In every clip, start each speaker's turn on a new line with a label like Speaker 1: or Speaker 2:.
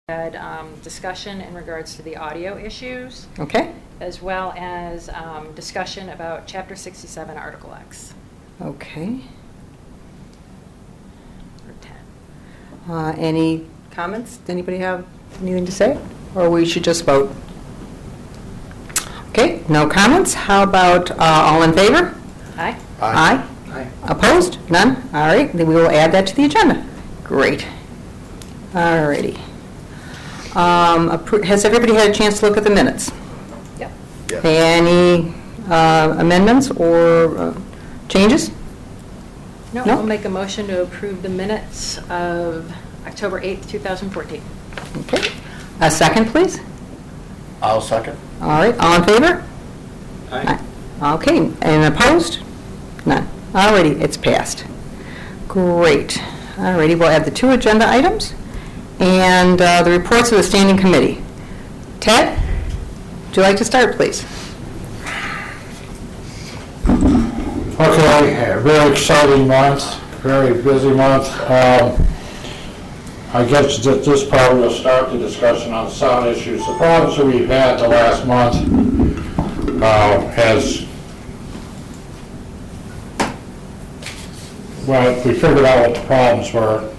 Speaker 1: had discussion in regards to the audio issues,
Speaker 2: Okay.
Speaker 1: as well as discussion about Chapter 67, Article X,
Speaker 2: Okay.
Speaker 1: or 10.
Speaker 2: Any comments? Does anybody have anything to say? Or we should just vote? Okay, no comments. How about all in favor?
Speaker 1: Aye?
Speaker 2: Aye. Opposed? None? All right, then we will add that to the agenda. Great. All righty. Has everybody had a chance to look at the minutes?
Speaker 1: Yep.
Speaker 2: Any amendments or changes?
Speaker 1: No,
Speaker 2: No?
Speaker 1: I'll make a motion to approve the minutes of October 8th, 2014.
Speaker 2: Okay. A second, please.
Speaker 3: I'll second.
Speaker 2: All right, all in favor?
Speaker 3: Aye.
Speaker 2: Okay, and opposed? None. Alrighty, it's passed. Great. Alrighty, we'll add the 2 agenda items and the reports of the standing committee. Ted, would you like to start, please?
Speaker 4: Okay, a very exciting month, very busy month. I guess at this part we'll start the discussion on sound issues. The problems that we've had the last month well, we figured out what the problems were.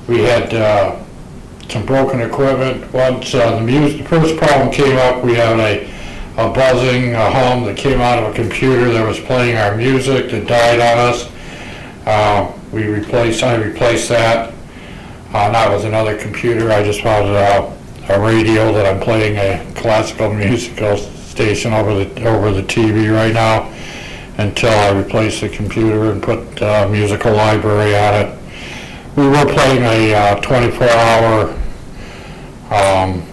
Speaker 4: We had some broken equipment. Once the first problem came up, we had a buzzing, a hum that came out of a computer that was playing our music that died on us. I replaced that. Not with another computer. I just found a radio that I'm playing a classical musical station over the TV right now until I replace the computer and put a musical library on it. We were playing a 24-hour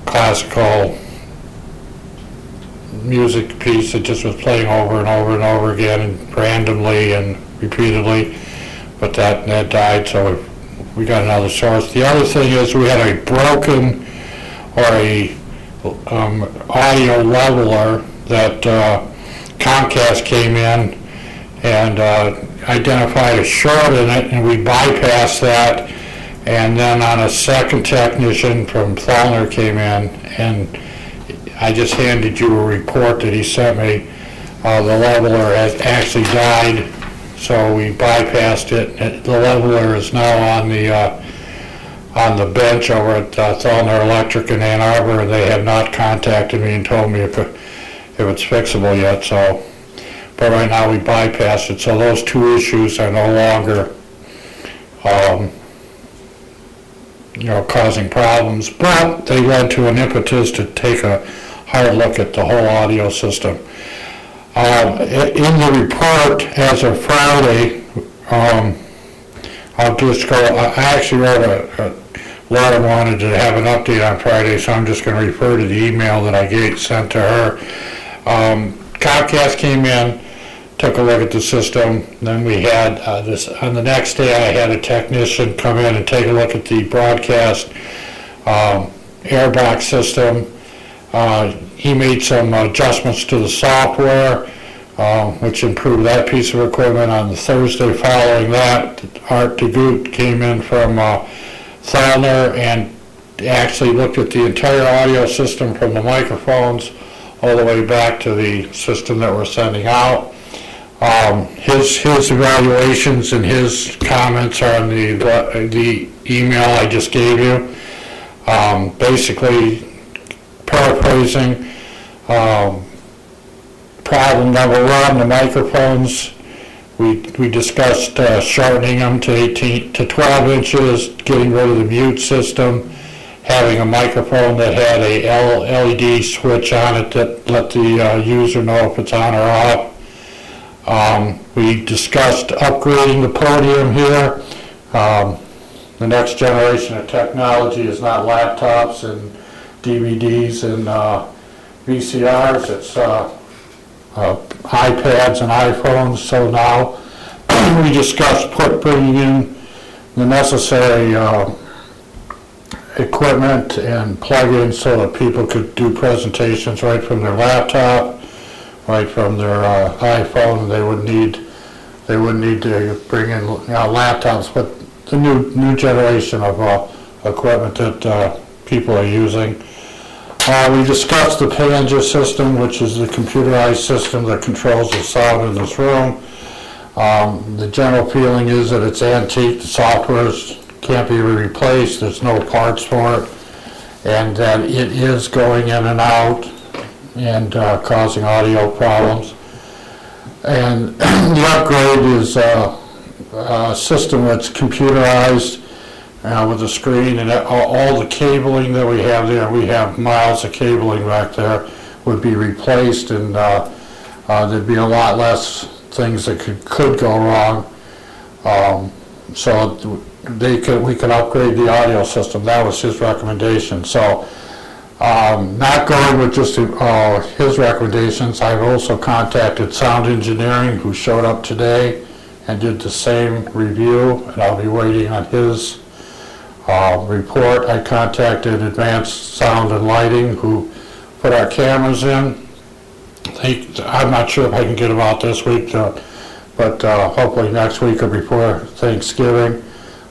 Speaker 4: classical music piece that just was playing over and over and over again and randomly and repeatedly, but that died, so we got another source. The other thing is we had a broken or a audio leveler that Comcast came in and identified a short in it, and we bypassed that, and then on a second technician from Thalner came in, and I just handed you a report that he sent me. The leveler has actually died, so we bypassed it. The leveler is now on the bench over at Thalner Electric in Ann Arbor, and they have not contacted me and told me if it's fixable yet. So, but right now we bypassed it. So those 2 issues are no longer, causing problems. But they led to an impetus to take a hard look at the whole audio system. In the report, as of Friday, I'll just go, I actually wrote a letter, wanted to have an update on Friday, so I'm just going to refer to the email that I sent to her. Comcast came in, took a look at the system, then we had on the next day I had a technician come in and take a look at the broadcast airbox system. He made some adjustments to the software, which improved that piece of equipment. On the Thursday following that, Art DeGoot came in from Thalner and actually looked at the entire audio system from the microphones all the way back to the system that we're sending out. His evaluations and his comments are in the email I just gave you. Basically, paraphrasing, problem number 1, the microphones. We discussed shortening them to 12 inches, getting rid of the mute system, having a microphone that had a LED switch on it that let the user know if it's on or off. We discussed upgrading the podium here. The next generation of technology is not laptops and DVDs and VCRs, it's iPads and iPhones. So now we discussed bringing in the necessary equipment and plugins so that people could do presentations right from their laptop, right from their iPhone. They wouldn't need to bring in laptops, but the new generation of equipment that people are using. We discussed the Panga system, which is the computerized system that controls the sound in this room. The general feeling is that it's antique, the software can't be replaced, there's no parts for it, and that it is going in and out and causing audio problems. And the upgrade is a system that's computerized with a screen, and all the cabling that we have there, we have miles of cabling back there, would be replaced, and there'd be a lot less things that could go wrong. So we could upgrade the audio system. That was his recommendation. So not going with just his recommendations, I've also contacted Sound Engineering, who showed up today and did the same review, and I'll be waiting on his report. I contacted Advanced Sound and Lighting, who put our cameras in. I'm not sure if I can get them out this week, but hopefully next week or before Thanksgiving,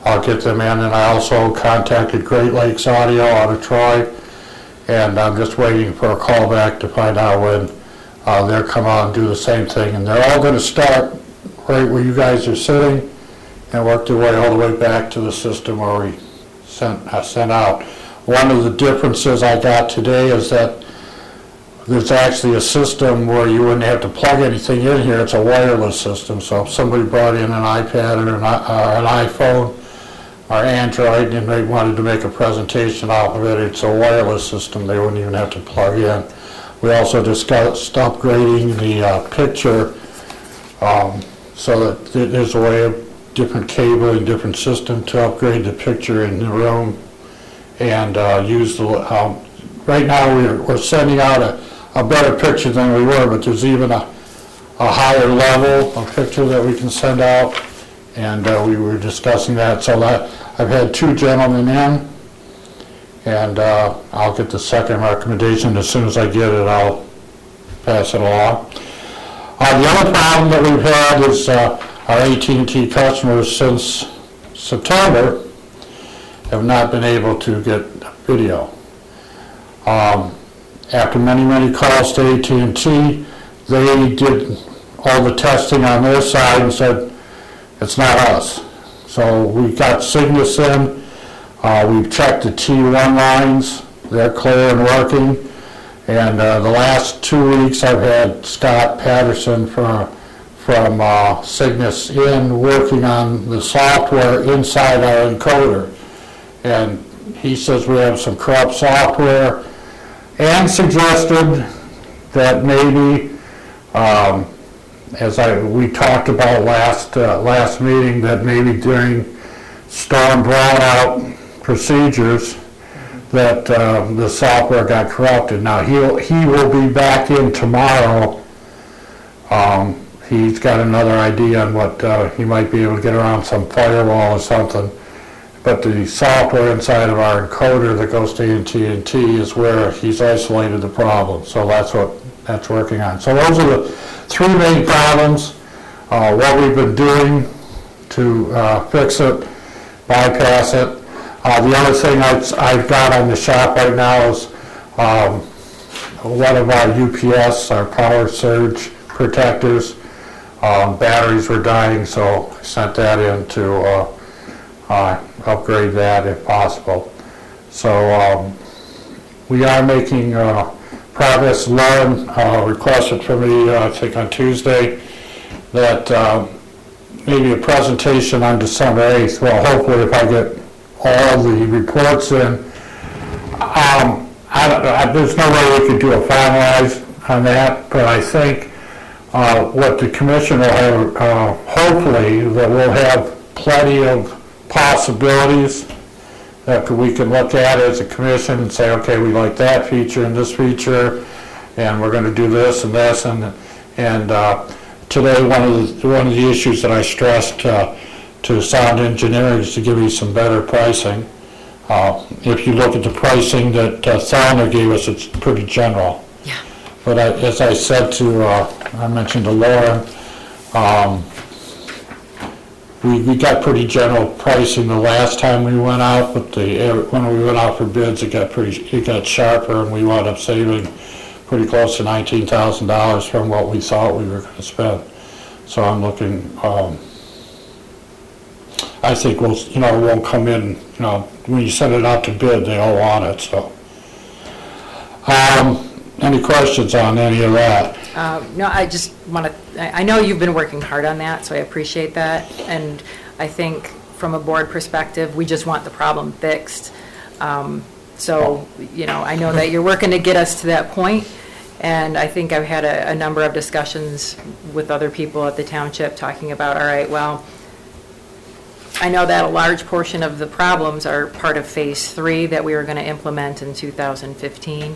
Speaker 4: I'll get them in. And I also contacted Great Lakes Audio out of Troy, and I'm just waiting for a call back to find out when they'll come out and do the same thing. And they're all going to start right where you guys are sitting and work their way all the way back to the system where we sent out. One of the differences I got today is that there's actually a system where you wouldn't have to plug anything in here. It's a wireless system. So if somebody brought in an iPad or an iPhone or Android and they wanted to make a presentation off of it, it's a wireless system. They wouldn't even have to plug in. We also discussed upgrading the picture so that there's a way of different cabling, different system to upgrade the picture in the room and use the, right now we're sending out a better picture than we were, but there's even a higher level of picture that we can send out, and we were discussing that. So I've had 2 gentlemen in, and I'll get the second recommendation. As soon as I get it, I'll pass it along. The other problem that we've had is our AT&T customers since September have not been able to get video. After many calls to AT&T, they did all the testing on their side and said, it's not us. So we got Cygnus in, we've checked the T1 lines, they're clear and working, and the last 2 weeks I've had Scott Patterson from Cygnus in working on the software inside our encoder. And he says we have some corrupt software, and suggested that maybe, as we talked about last meeting, that maybe during storm brownout procedures that the software got corrupted. Now he will be back in tomorrow. He's got another idea on what he might be able to get around some firewall or something. But the software inside of our encoder that goes to AT&T is where he's isolated the problem. So that's working on. So those are the 3 main problems. What we've been doing to fix it, bypass it. The other thing I've got on the shop right now is one of our UPS, our power surge protectors. Batteries were dying, so I sent that in to upgrade that if possible. So we are making progress. Lauren requested from me, I think on Tuesday, that maybe a presentation on December 8th. Well, hopefully if I get all the reports in. There's no way we could do a finalize on that, but I think what the commission will have, hopefully, that we'll have plenty of possibilities that we can look at as a commission and say, okay, we like that feature and this feature, and we're going to do this and this, and today one of the issues that I stressed to Sound Engineering is to give you some better pricing. If you look at the pricing that Thalner gave us, it's pretty general.
Speaker 1: Yeah.
Speaker 4: But as I said to, I mentioned to Lauren, we got pretty general pricing the last time we went out, but when we went out for bids, it got sharper, and we wound up saving pretty close to $19,000 from what we thought we were going to spend. So I'm looking, I think we'll, it won't come in, when you send it out to bid, they all want it, so. Any questions on any of that?
Speaker 1: No, I just want to, I know you've been working hard on that, so I appreciate that. And I think from a board perspective, we just want the problem fixed. So, I know that you're working to get us to that point, and I think I've had a number of discussions with other people at the township talking about, all right, well, I know that a large portion of the problems are part of Phase 3 that we were going to implement in 2015.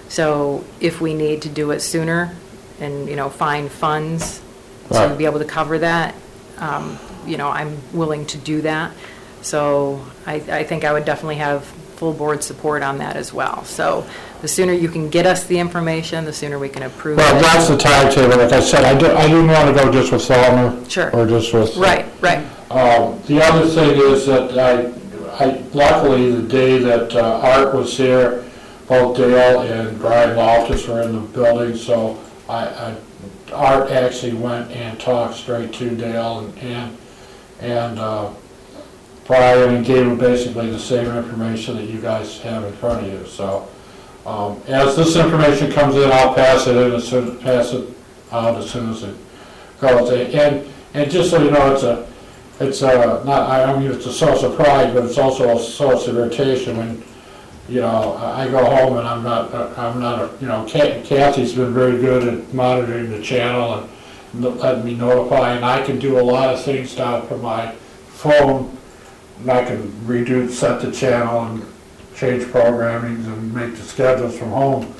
Speaker 1: So if we need to do it sooner and, find funds to
Speaker 4: Right.
Speaker 1: be able to cover that, I'm willing to do that. So I think I would definitely have full board support on that as well. So the sooner you can get us the information, the sooner we can approve
Speaker 4: Well,
Speaker 1: it.
Speaker 4: that's the timetable, like I said, I didn't want to go just with Thelma.
Speaker 1: Sure.
Speaker 4: Or just with.
Speaker 1: Right.
Speaker 4: The other thing is that I luckily, the day that Art was here, both Dale and Brian Loftus were in the building, so Art actually went and talked straight to Dale and Brian, and gave him basically the same information that you guys have in front of you. So as this information comes in, I'll pass it out as soon as it goes. And just so you know, it's a source of pride, but it's also a source of irritation when, I go home and I'm not, Kathy's been very good at monitoring the channel and letting me notify, and I can do a lot of things down from my phone, and I can set the channel and change programming and make the schedules from home.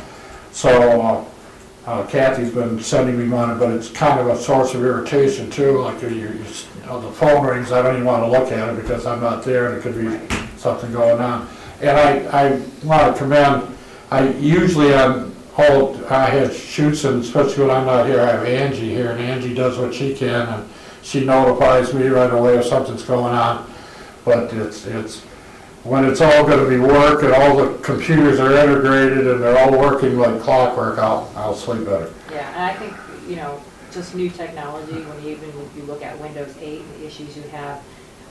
Speaker 4: So Kathy's been sending me money, but it's kind of a source of irritation too, like the phone rings, I don't even want to look at it because I'm not there and it could be something going on. And I want to commend, I had shoots, and especially when I'm not here, I have Angie here, and Angie does what she can, and she notifies me right away if something's going on. But it's when it's all going to be work and all the computers are integrated and they're all working like clockwork, I'll sleep better.
Speaker 1: Yeah, and I think, just new technology, when you look at Windows 8 and the issues you have,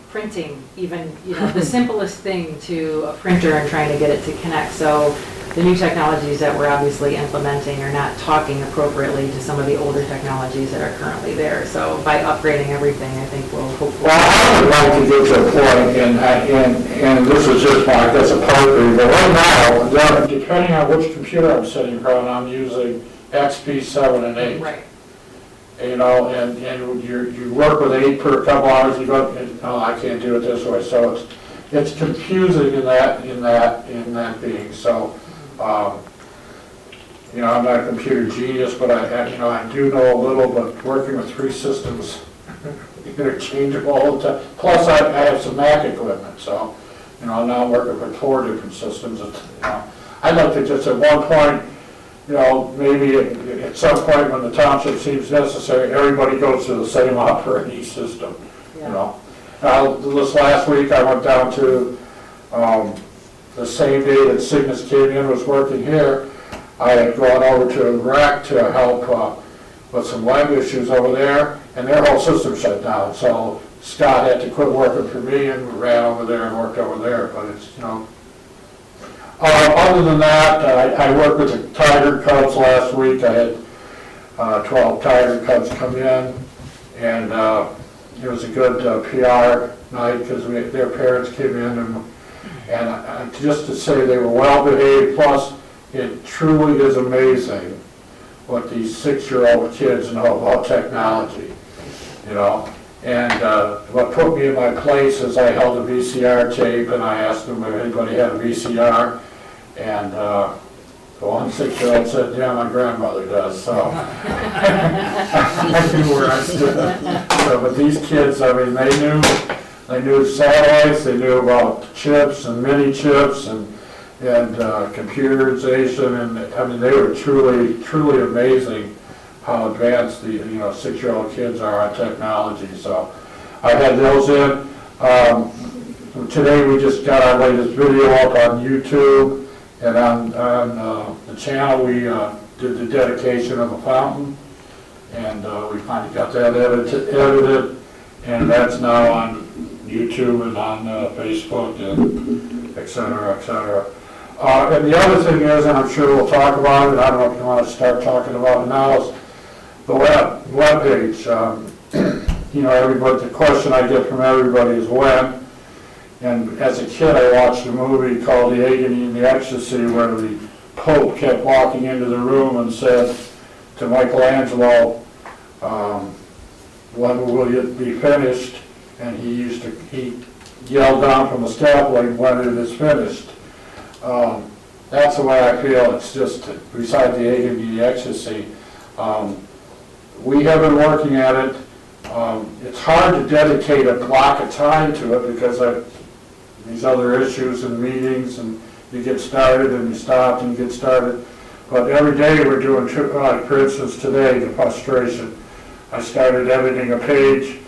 Speaker 1: printing, even, the simplest thing to a printer and trying to get it to connect. So the new technologies that we're obviously implementing are not talking appropriately to some of the older technologies that are currently there. So by upgrading everything, I think we'll hopefully...
Speaker 4: Well, I would like to get to a point, and this is just I guess a part, but right now, depending on which computer I'm sitting in front of, I'm using XP 7 and 8.
Speaker 1: Right.
Speaker 4: And you work with 8 per couple hours, you go, no, I can't do it this way. So it's confusing in that being. So, I'm not a computer genius, but I do know a little, but working with 3 systems, interchangeable all the time. Plus, I have some Mac equipment, so, now I'm working with 4 different systems. I'd like to just at one point, maybe at some point when the township seems necessary, everybody goes to the same operating system, This last week, I went down to the same day that Cygnus came in, was working here. I had gone over to RAC to help with some web issues over there, and their whole system shut down. So Scott had to quit working for me and ran over there and worked over there, but it's, other than that, I worked with the Tiger Cubs last week. I had 12 Tiger Cubs come in, and it was a good PR night because their parents came in, and just to say they were well behaved. Plus, it truly is amazing what these 6-year-old kids know about technology, And what put me in my place is I held a VCR tape, and I asked them if anybody had a VCR, and the one 6-year-old said, yeah, my grandmother does, so I knew where I stood. So, but these kids, they knew satellites, they knew about chips and mini chips and computerization, and they were truly amazing how advanced the 6-year-old kids are on technology. So I had those in. Today, we just got our latest video up on YouTube, and on the channel, we did the dedication of a fountain, and we finally got that edited, and that's now on YouTube and on Facebook, and et cetera, et cetera. And the other thing is, and I'm sure we'll talk about it, I don't know if you want to start talking about it now, is the web page. You know, everybody, the question I get from everybody is when. And as a kid, I watched a movie called The Agony and the Ecstasy, where the Pope kept walking into the room and said to Michelangelo, when will it be finished? And he yelled down from the scaffolding, when it is finished. That's the way I feel. It's just, besides the agony and the ecstasy, we have been working at it. It's hard to dedicate a block of time to it because these other issues and meetings, and you get started and you stop and you get started. But every day we're doing, for instance today, the frustration. I started editing a page,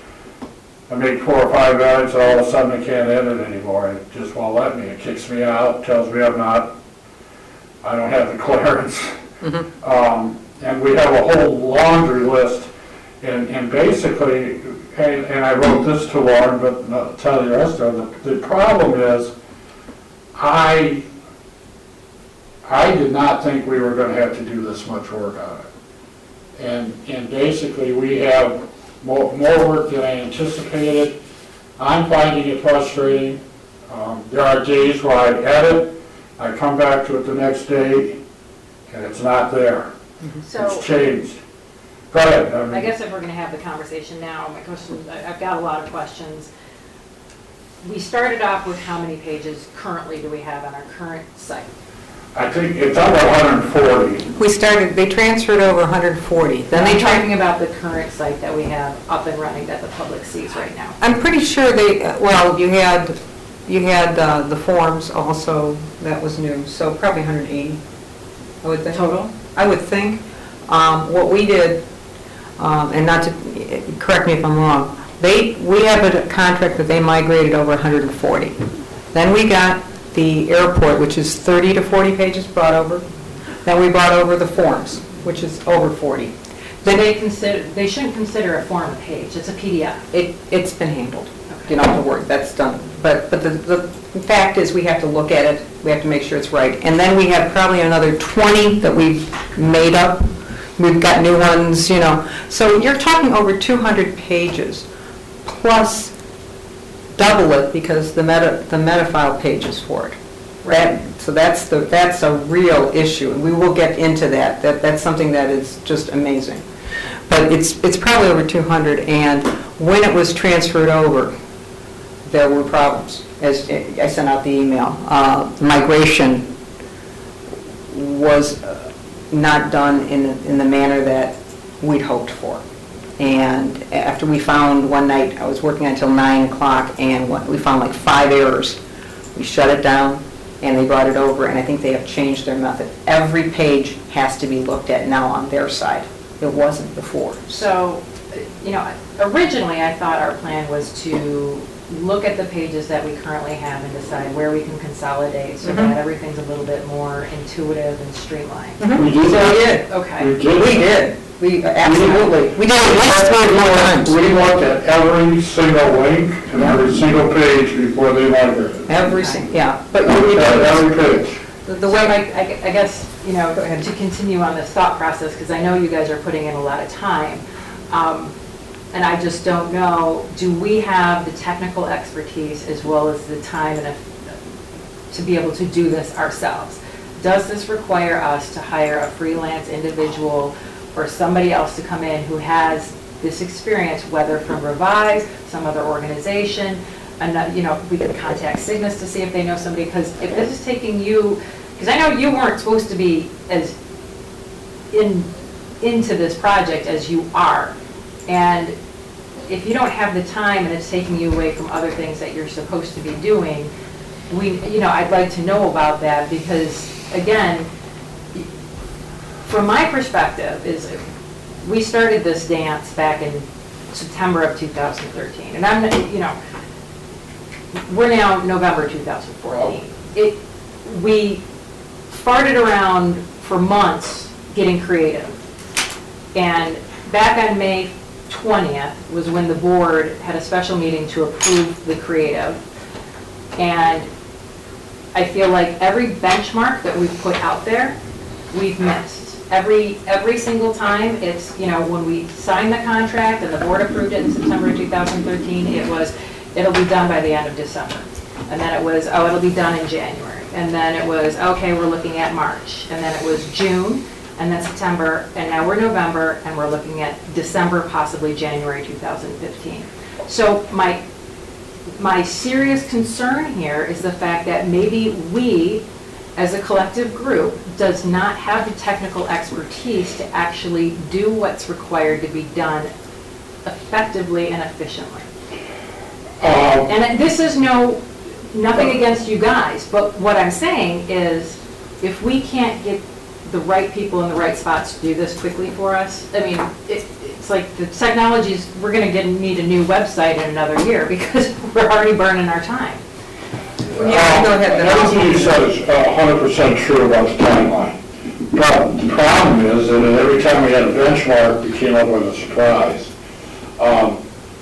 Speaker 4: I make 4 or 5 edits, and all of a sudden I can't edit anymore. It just won't let me. It kicks me out, tells me I don't have the clearance. And we have a whole laundry list, and basically, and I wrote this to Lauren, but I'll tell you the rest of it. The problem is, I did not think we were going to have to do this much work on it. And basically, we have more work than I anticipated. I'm finding it frustrating. There are days where I edit, I come back to it the next day, and it's not there.
Speaker 1: So,
Speaker 4: It's changed. Go ahead.
Speaker 1: I guess if we're going to have the conversation now, my question, I've got a lot of questions. We started off with how many pages currently do we have on our current site?
Speaker 4: I think it's under 140.
Speaker 2: They transferred over 140. Then
Speaker 1: I'm talking about the current site that we have up and running that the public sees right now.
Speaker 2: I'm pretty sure you had the forms also, that was new, so probably 180, I would think.
Speaker 1: Total?
Speaker 2: I would think. What we did, and not to, correct me if I'm wrong, we have a contract that they migrated over 140. Then we got the airport, which is 30 to 40 pages brought over. Then we brought over the forms, which is over 40.
Speaker 1: Then they shouldn't consider a form a page, it's a PDF.
Speaker 2: It's been handled, you know, the work, that's done. But the fact is, we have to look at it, we have to make sure it's right. And then we have probably another 20 that we've made up. We've got new ones, you know. So you're talking over 200 pages, plus double it because the metafile pages for it. Right. So that's a real issue, and we will get into that. That's something that is just amazing. But it's probably over 200, and when it was transferred over, there were problems. As I sent out the email, migration was not done in the manner that we'd hoped for. And after we found one night, I was working until 9 o'clock, and we found like 5 errors. We shut it down, and they brought it over, and I think they have changed their method. Every page has to be looked at now on their side. It wasn't before.
Speaker 1: So, you know, originally I thought our plan was to look at the pages that we currently have and decide where we can consolidate so that everything's a little bit more intuitive and streamlined.
Speaker 4: We did that.
Speaker 1: Okay.
Speaker 4: We did.
Speaker 2: We absolutely. We did it last time, more times.
Speaker 4: We looked at every single link and every single page before they migrated.
Speaker 2: Yeah. But
Speaker 4: Every page.
Speaker 1: The way I guess, you know, to continue on this thought process, because I know you guys are putting in a lot of time, and I just don't know, do we have the technical expertise as well as the time to be able to do this ourselves? Does this require us to hire a freelance individual or somebody else to come in who has this experience, whether from Revise, some other organization, and you know, we could contact Cygnus to see if they know somebody, because if this is taking you, because I know you weren't supposed to be as into this project as you are, and if you don't have the time and it's taking you away from other things that you're supposed to be doing, I'd like to know about that, because again, from my perspective, is we started this dance back in September of 2013. And I'm, we're now November 2014. We farted around for months getting creative. And back on May 20th was when the board had a special meeting to approve the creative. And I feel like every benchmark that we've put out there, we've missed. Every single time, it's, when we signed the contract and the board approved it in September 2013, it'll be done by the end of December. And then it was, it'll be done in January. And then it was, okay, we're looking at March. And then it was June, and then September, and now we're November, and we're looking at December, possibly January 2015. So my serious concern here is the fact that maybe we, as a collective group, does not have the technical expertise to actually do what's required to be done effectively and efficiently. And this is nothing against you guys, but what I'm saying is, if we can't get the right people in the right spots to do this quickly for us, I mean, it's like the technologies, we're going to need a new website in another year because we're already burning our time.
Speaker 2: Yeah, go ahead.
Speaker 4: Everything you said is 100% true about the timeline. But the problem is that every time we had a benchmark, we came up with a surprise.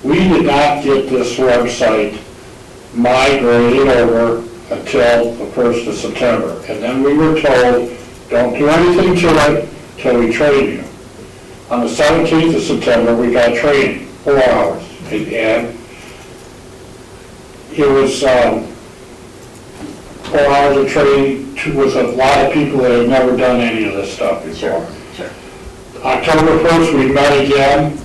Speaker 4: We did not get this website migrated over until the 1st of September. And then we were told, don't do anything to it till we train you. On the 17th of September, we got training, 4 hours. And it was 4 hours of training with a lot of people that have never done any of this stuff before.
Speaker 1: Sure.
Speaker 4: October 1st, we met again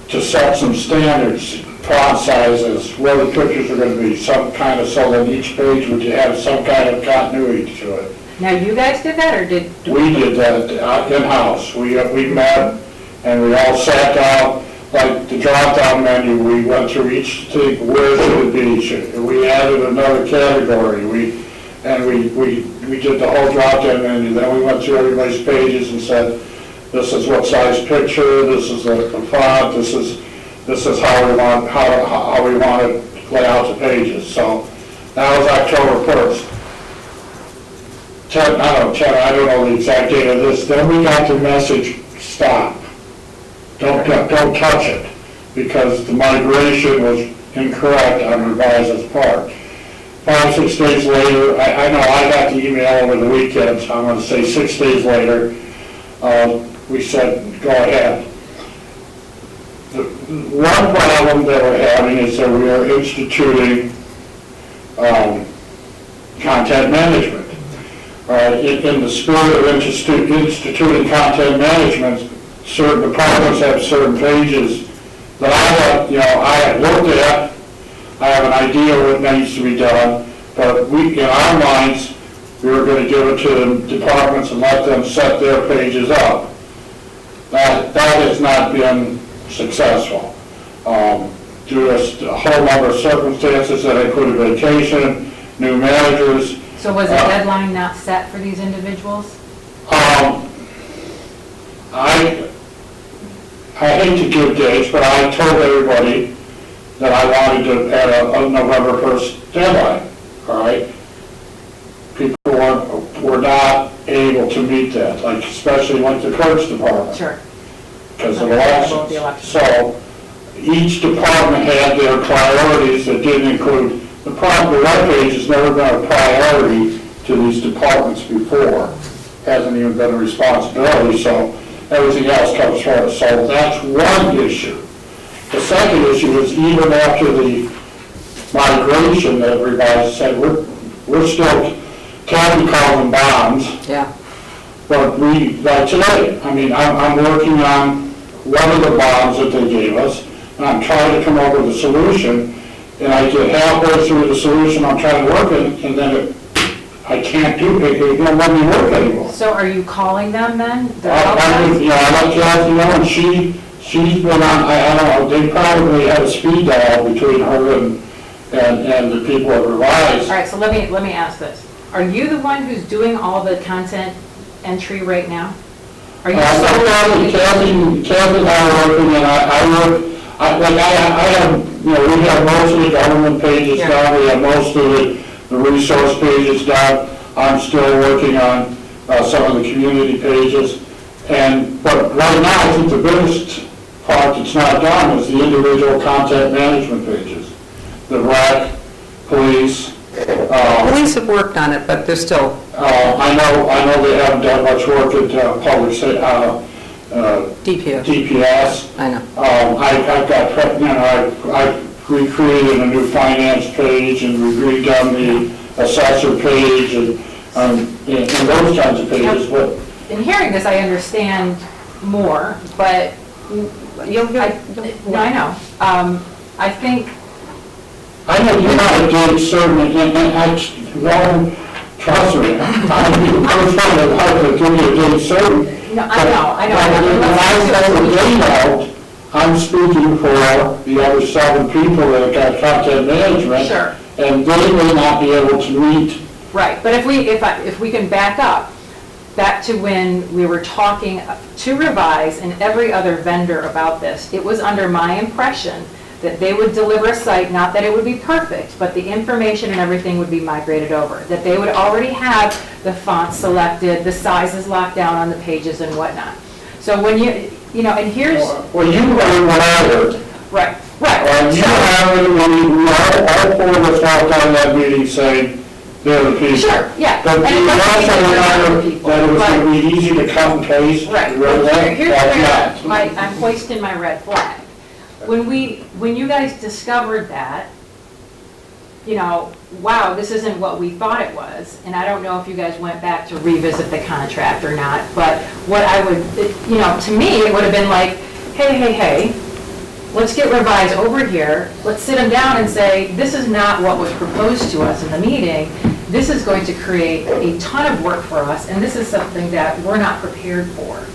Speaker 4: to set some standards, font sizes, where the pictures are going to be, some kind of, so that each page would have some kind of continuity to it.
Speaker 1: Now, you guys did that, or did?
Speaker 4: We did that in-house. We met and we all sat down, like the drop-down menu, we went through each thing, where should it be? We added another category. We did the whole drop-down menu. Then we went through everybody's pages and said, this is what size picture, this is the font, this is how we want to lay out the pages. So that was October 1st. I don't know the exact date of this. Then we got the message, stop. Don't touch it, because the migration was incorrect on Revise's part. 5, 6 days later, I know I got the email over the weekend, so I'm going to say 6 days later, we said, go ahead. The one problem that we're having is that we are instituting content management. In the spirit of instituting content management, certain departments have certain pages that I have looked at. I have an idea what needs to be done, but in our minds, we were going to give it to the departments and let them set their pages up. That has not been successful. Due to a whole number of circumstances that included vacation, new managers.
Speaker 1: So was the deadline not set for these individuals?
Speaker 4: I hate to give dates, but I told everybody that I wanted to add a November 1st deadline, all right? People were not able to meet that, especially the clerk's department.
Speaker 1: Sure.
Speaker 4: Because of elections. So each department had their priorities that didn't include, the web page has never been a priority to these departments before. Hasn't even been a responsibility, so everything else comes first. So that's one issue. The second issue is even after the migration that everybody said, we're still, Kathy called them bonds.
Speaker 2: Yeah.
Speaker 4: But like today, I'm working on one of the bonds that they gave us, and I'm trying to come up with a solution, and I get halfway through the solution I'm trying to work in, and then I can't do it, it won't let me work anymore.
Speaker 1: So are you calling them then?
Speaker 4: I let Kathy know, and she's been on, I don't know, they probably had a speed dial between her and the people at Revise.
Speaker 1: All right, so let me ask this. Are you the one who's doing all the content entry right now? Are you
Speaker 4: Kathy and I are working, and we have most of the government pages
Speaker 2: Yeah.
Speaker 4: done, we have most of the resource pages done. I'm still working on some of the community pages. But right now, I think the biggest part that's not done is the individual content management pages. The rec, police.
Speaker 2: Police have worked on it, but they're still,
Speaker 4: I know they haven't done much work at
Speaker 2: DPS,
Speaker 4: DPS.
Speaker 2: I know.
Speaker 4: I've got, I've recreated a new finance page and we've redone the assessor page and those kinds of pages, but
Speaker 1: In hearing this, I understand more, but I know. I think,
Speaker 4: I know you're not a date certain, Warren, trust me, I'm the first one that has to give you a date certain.
Speaker 1: no, I know.
Speaker 4: When I say the date out, I'm speaking for the other 7 people that have got content management.
Speaker 1: Sure.
Speaker 4: And they may not be able to meet.
Speaker 1: Right, but if we can back to when we were talking to Revise and every other vendor about this, it was under my impression that they would deliver a site, not that it would be perfect, but the information and everything would be migrated over, that they would already have the fonts selected, the sizes locked down on the pages and whatnot. So when and here's,
Speaker 4: Well, you heard what I heard.
Speaker 1: right.
Speaker 4: You have it, all 4 of us walked out of that meeting saying, they're the people.
Speaker 1: Sure, yeah.
Speaker 4: But
Speaker 1: And it
Speaker 4: you
Speaker 1: doesn't
Speaker 4: also
Speaker 1: mean they're not
Speaker 4: remember
Speaker 1: the people,
Speaker 4: that it was
Speaker 1: but-
Speaker 4: going to be easy to cut and paste.
Speaker 1: Right,
Speaker 4: You remember
Speaker 1: well,
Speaker 4: that?
Speaker 1: here's
Speaker 4: That's
Speaker 1: where
Speaker 4: not.
Speaker 1: I'm hoisting my red flag. When you guys discovered that, wow, this isn't what we thought it was, and I don't know if you guys went back to revisit the contract or not, but what I would, to me, it would have been like, hey, let's get Revise over here, let's sit them down and say, this is not what was proposed to us in the meeting, this is going to create a ton of work for us, and this is something that we're not prepared for.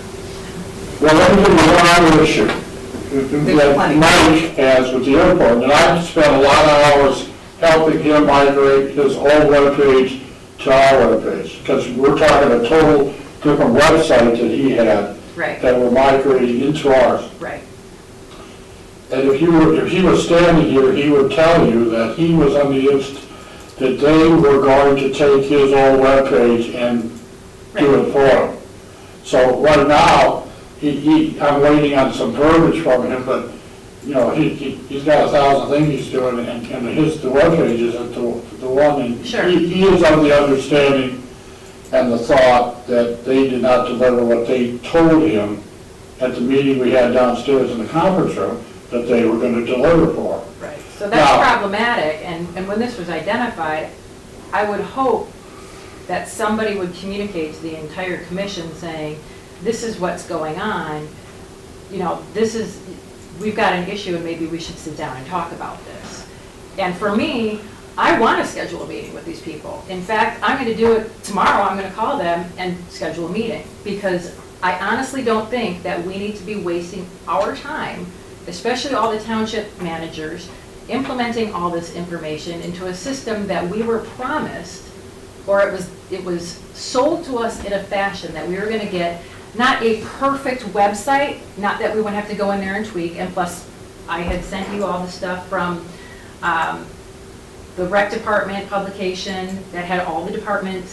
Speaker 4: Well, let me give you one other issue that
Speaker 2: plenty.
Speaker 4: Mike has with the airport, and I've spent a lot of hours helping him migrate his old webpage to our webpage, because we're talking a total different website that he had
Speaker 1: Right,
Speaker 4: that we're migrating into ours.
Speaker 1: right.
Speaker 4: And if he was standing here, he would tell you that he was convinced that they were going to take his old webpage and do it for him. So right now, I'm waiting on some verbiage from him, but, he's got 1,000 things he's doing, and the webpage isn't the one. And
Speaker 1: Sure.
Speaker 4: He is of the understanding and the thought that they did not deliver what they told him at the meeting we had downstairs in the conference room, that they were going to deliver for him.
Speaker 1: Right, so that's
Speaker 4: Now-
Speaker 1: problematic, and when this was identified, I would hope that somebody would communicate to the entire commission saying, this is what's going on, we've got an issue and maybe we should sit down and talk about this. And for me, I want to schedule a meeting with these people. In fact, I'm going to do it tomorrow, I'm going to call them and schedule a meeting, because I honestly don't think that we need to be wasting our time, especially all the township managers, implementing all this information into a system that we were promised, or it was sold to us in a fashion that we were going to get not a perfect website, not that we wouldn't have to go in there and tweak, and plus I had sent you all the stuff from the rec department publication that had all the departments,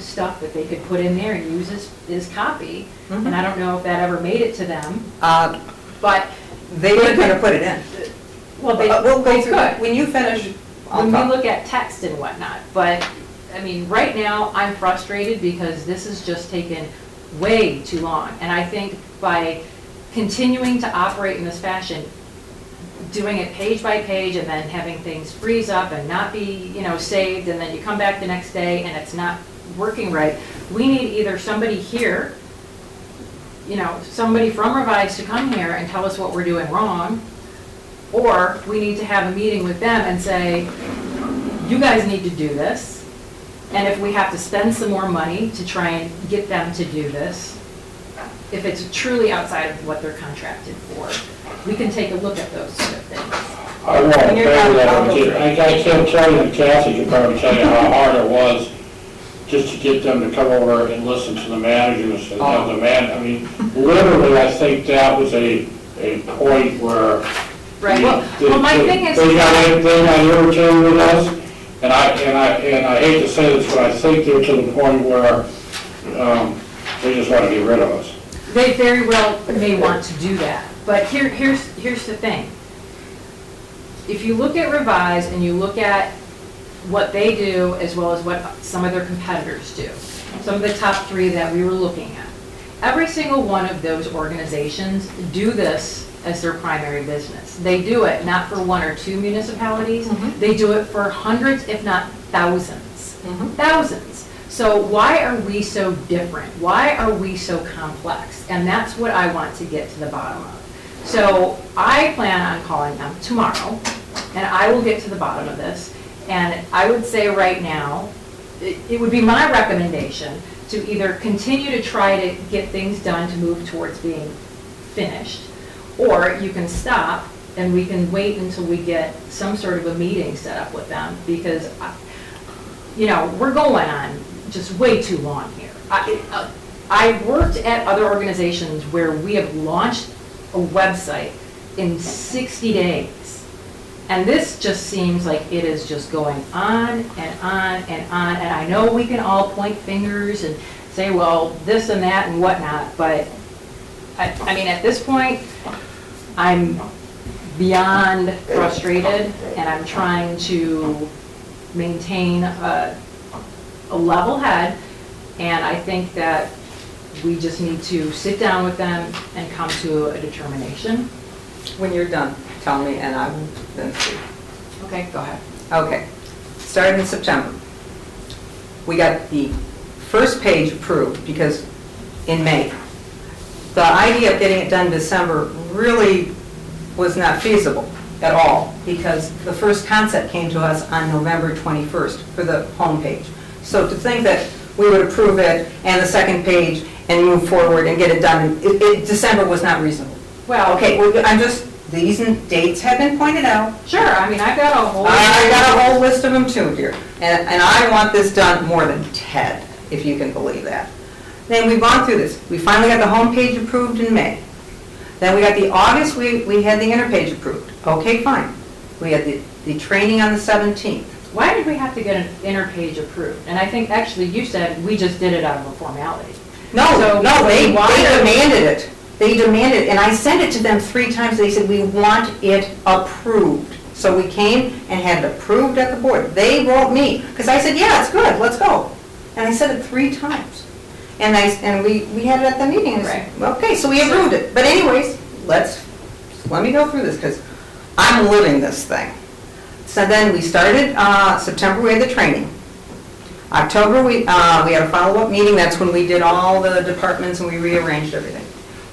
Speaker 1: stuff that they could put in there and use as copy.
Speaker 2: Mhm.
Speaker 1: And I don't know if that ever made it to them,
Speaker 2: Uh,
Speaker 1: but,
Speaker 2: They were going to put it in.
Speaker 1: well, they
Speaker 2: We'll go through,
Speaker 1: could.
Speaker 2: when you finish, I'll
Speaker 1: When we
Speaker 2: talk.
Speaker 1: look at text and whatnot, but, right now, I'm frustrated because this has just taken way too long. And I think by continuing to operate in this fashion, doing it page by page and then having things freeze up and not be, saved, and then you come back the next day and it's not working right, we need either somebody here, somebody from Revise to come here and tell us what we're doing wrong, or we need to have a meeting with them and say, you guys need to do this, and if we have to spend some more money to try and get them to do this, if it's truly outside of what they're contracted for, we can take a look at those sort of things.
Speaker 4: I won't
Speaker 2: When you're
Speaker 4: tell you
Speaker 2: done,
Speaker 4: that.
Speaker 2: I'll go through it.
Speaker 4: I can't tell you, and Kathy could probably tell you how hard it was just to get them to come over and listen to the managers and have the literally, I think that was a point where
Speaker 1: Right, well, my thing is.
Speaker 4: They got irritated with us, and I hate to say this, but I think they're to the point where, they just want to get rid of us.
Speaker 1: They very well may want to do that, but here's the thing. If you look at Revise and you look at what they do as well as what some of their competitors do, some of the top 3 that we were looking at, every single one of those organizations do this as their primary business. They do it not for 1 or 2 municipalities, they do it for hundreds, if not thousands. Thousands. So why are we so different? Why are we so complex? And that's what I want to get to the bottom of. So I plan on calling them tomorrow, and I will get to the bottom of this. And I would say right now, it would be my recommendation to either continue to try to get things done to move towards being finished, or you can stop and we can wait until we get some sort of a meeting set up with them, because, you know, we're going on just way too long here. I've worked at other organizations where we have launched a website in 60 days. And this just seems like it is just going on and on and on. And I know we can all point fingers and say, well, this and that and whatnot, but I mean, at this point, I'm beyond frustrated, and I'm trying to maintain a level head, and I think that we just need to sit down with them and come to a determination.
Speaker 2: When you're done, tell me, and I will then see.
Speaker 1: Okay, go ahead.
Speaker 2: Okay, starting in September. We got the first page approved because in May. The idea of getting it done in December really was not feasible at all, because the first concept came to us on November 21st for the homepage. So to think that we would approve it and the second page and move forward and get it done, December was not reasonable.
Speaker 1: Well,
Speaker 2: Okay, I'm just, these dates have been pointed out.
Speaker 1: sure, I mean, I've got a whole...
Speaker 2: I got a whole list of them too here. And I want this done more than Ted, if you can believe that. Then we've gone through this. We finally got the homepage approved in May. Then we got the August, we had the interpage approved. Okay, fine. We had the training on the 17th.
Speaker 1: Why did we have to get an interpage approved? And I think, actually, you said we just did it out of a formality.
Speaker 2: No,
Speaker 1: So,
Speaker 2: no, they
Speaker 1: why-
Speaker 2: demanded it. They demanded, and I sent it to them 3 times. They said, we want it approved. So we came and had it approved at the board. They wrote me, because I said, yeah, it's good, let's go. And I said it 3 times. And we had it at the meeting. And I said, okay, so we approved it. But anyways, let me go through this, because I'm living this thing. So then we started, September, we had the training. October, we had a follow-up meeting. That's when we did all the departments and we rearranged everything.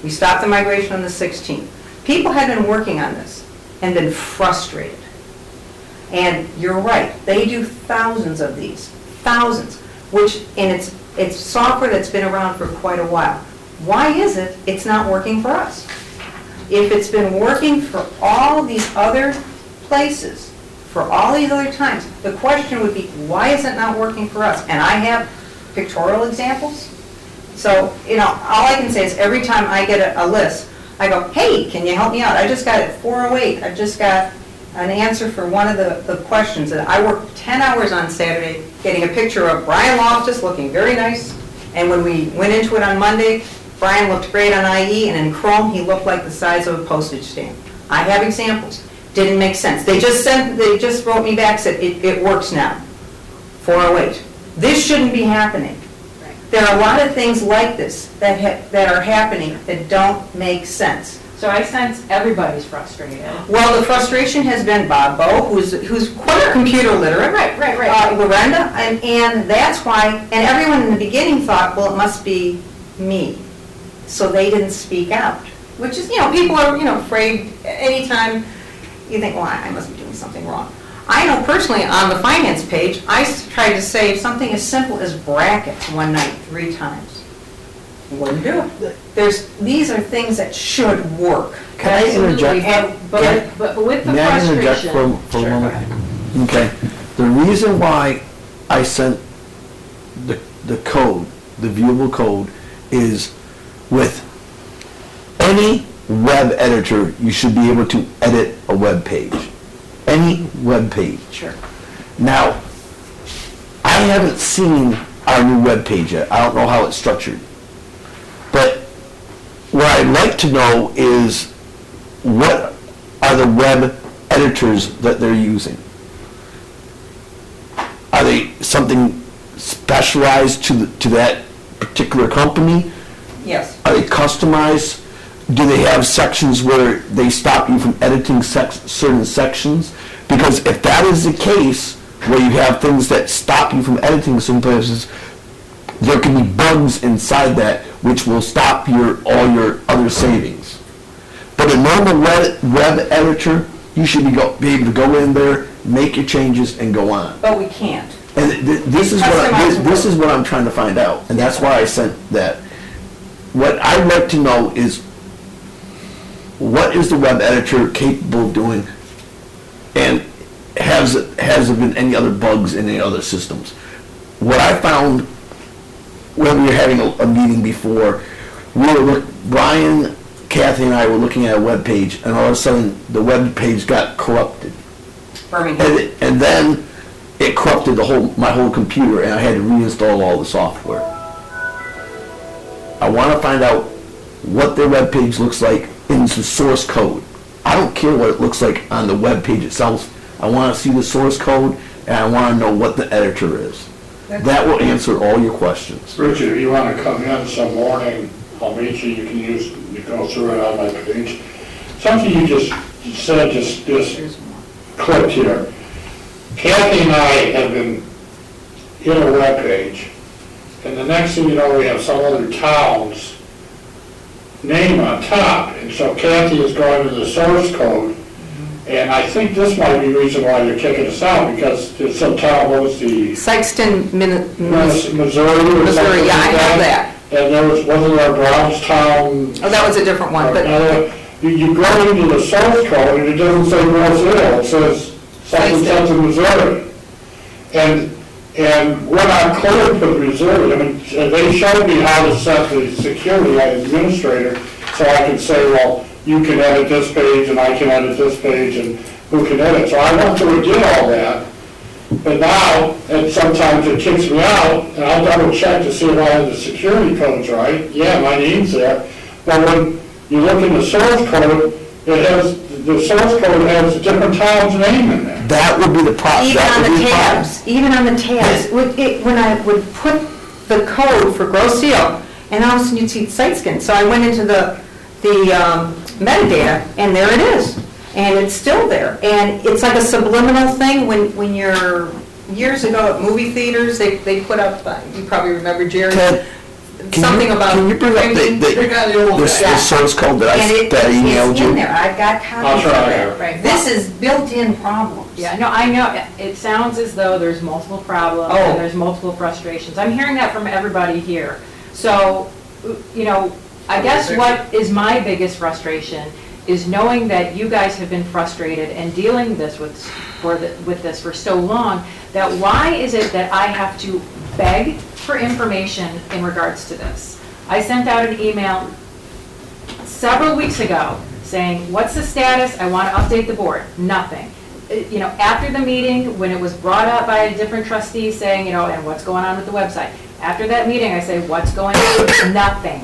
Speaker 2: We stopped the migration on the 16th. People had been working on this and been frustrated. And you're right, they do thousands of these, thousands, and it's software that's been around for quite a while. Why is it it's not working for us? If it's been working for all these other places, for all these other times, the question would be, why is it not working for us? And I have pictorial examples. So, you know, all I can say is every time I get a list, I go, hey, can you help me out? I just got it 408. I just got an answer for one of the questions. And I worked 10 hours on Saturday getting a picture of Brian Loftus looking very nice. And when we went into it on Monday, Brian looked great on IE, and in Chrome, he looked like the size of a postage stamp. I have examples. Didn't make sense. They just wrote me back, said, it works now. 408. This shouldn't be happening. There are a lot of things like this that are happening that don't make sense.
Speaker 1: So I sense everybody's frustrated.
Speaker 2: Well, the frustration has been Bob Bowe, who's quite computer literate.
Speaker 1: Right.
Speaker 2: Lorenda, and that's why, and everyone in the beginning thought, well, it must be me. So they didn't speak out, which is, people are, afraid anytime you think, well, I must be doing something wrong. I know personally on the finance page, I tried to save something as simple as brackets one night 3 times. Wouldn't do it. These are things that should work.
Speaker 3: Can I interject?
Speaker 1: But with the
Speaker 3: May I
Speaker 1: frustration...
Speaker 3: interject for a moment? Okay. The reason why I sent the code, the viewable code, is with any web editor, you should be able to edit a web page. Any web page.
Speaker 1: Sure.
Speaker 3: Now, I haven't seen our new web page yet. I don't know how it's structured. But what I'd like to know is what are the web editors that they're using? Are they something specialized to that particular company?
Speaker 2: Yes.
Speaker 3: Are they customized? Do they have sections where they stop you from editing certain sections? Because if that is the case, where you have things that stop you from editing some places, there can be bugs inside that which will stop all your other savings. But a normal web editor, you should be able to go in there, make your changes, and go on.
Speaker 2: But we can't.
Speaker 3: And this is what I'm trying to find out, and that's why I sent that. What I'd like to know is, what is the web editor capable of doing, and has there been any other bugs in any other systems? What I found when we were having a meeting before, Brian, Kathy, and I were looking at a web page, and all of a sudden the web page got corrupted.
Speaker 2: Birmingham.
Speaker 3: And then it corrupted my whole computer, and I had to reinstall all the software. I want to find out what their web page looks like in the source code. I don't care what it looks like on the web page itself. I want to see the source code, and I want to know what the editor is. That will answer all your questions.
Speaker 4: Richard, if you want to come in some morning, I'll meet you, you go through it on my page. Something you just said just clicked here. Kathy and I have been in a web page, and the next thing you know, we have some other town's name on top, and so Kathy is going to the source code, and I think this might be the reason why you're kicking us out, because there's some town, what was the...
Speaker 2: Sykeston,
Speaker 4: Missouri or
Speaker 2: Missouri,
Speaker 4: something
Speaker 2: yeah, I
Speaker 4: like
Speaker 2: have that.
Speaker 4: And wasn't there Brownstown?
Speaker 2: Oh, that was a different one, but
Speaker 4: You go into the source code and it doesn't say Roseville, it says something Missouri. And we're not clear with Missouri. I mean, they showed me how to set the security administrator, so I can say, well, you can edit this page and I can edit this page and who can edit. So I went through and did all that. But now, and sometimes it kicks me out, and I'll double check to see if I have the security codes right. Yeah, my name's there. But when you look in the source code, the source code has a different town's name in there.
Speaker 3: That would be the problem.
Speaker 2: Even on the tabs, when I would put the code for Grosse Ile, and all of a sudden you'd see Sykeston. So I went into the metadata, and there it is. And it's still there. And it's like a subliminal thing when you're, years ago at movie theaters, they put up, you probably remember, Jerry, something about...
Speaker 3: Can you bring up the source code that I emailed you?
Speaker 2: It's in there. I've got copies of it.
Speaker 1: Right.
Speaker 2: This is built-in problems.
Speaker 1: Yeah, no, I know, it sounds as though there's multiple problems and there's multiple frustrations. I'm hearing that from everybody here. So, you know, I guess what is my biggest frustration is knowing that you guys have been frustrated and dealing with this for so long, that why is it that I have to beg for information in regards to this? I sent out an email several weeks ago saying, what's the status? I want to update the board. Nothing. You know, after the meeting, when it was brought up by a different trustee saying, you know, and what's going on with the website? After that meeting, I say, what's going on? Nothing.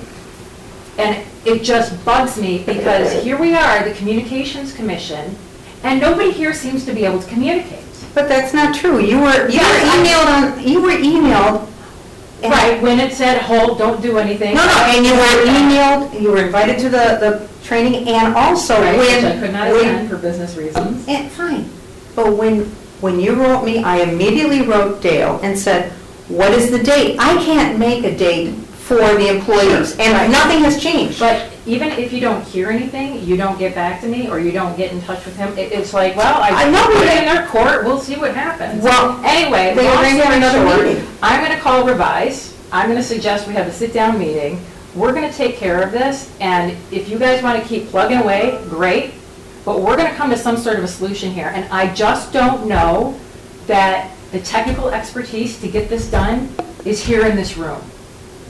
Speaker 1: And it just bugs me because here we are, the Communications Commission, and nobody here seems to be able to communicate.
Speaker 2: But that's not true. You were emailed.
Speaker 1: Right, when it said, hold, don't do anything.
Speaker 2: No, and you were emailed, you were invited to the training, and also
Speaker 1: Right,
Speaker 2: when...
Speaker 1: which I could not attend for business reasons.
Speaker 2: Fine. But when you wrote me, I immediately wrote Dale and said, what is the date? I can't make a date for the employees,
Speaker 1: Sure.
Speaker 2: and
Speaker 1: Right.
Speaker 2: nothing has changed.
Speaker 1: But even if you don't hear anything, you don't get back to me, or you don't get in touch with him, it's like, well, I
Speaker 2: know,
Speaker 1: put
Speaker 2: but
Speaker 1: it in their court, we'll see what happens.
Speaker 2: Well,
Speaker 1: Anyway,
Speaker 2: they
Speaker 1: long
Speaker 2: arranged
Speaker 1: story
Speaker 2: another
Speaker 1: short,
Speaker 2: meeting.
Speaker 1: I'm gonna call Revise, I'm gonna suggest we have a sit-down meeting, we're gonna take care of this, and if you guys wanna keep plugging away, great, but we're gonna come to some sort of a solution here, and I just don't know that the technical expertise to get this done is here in this room.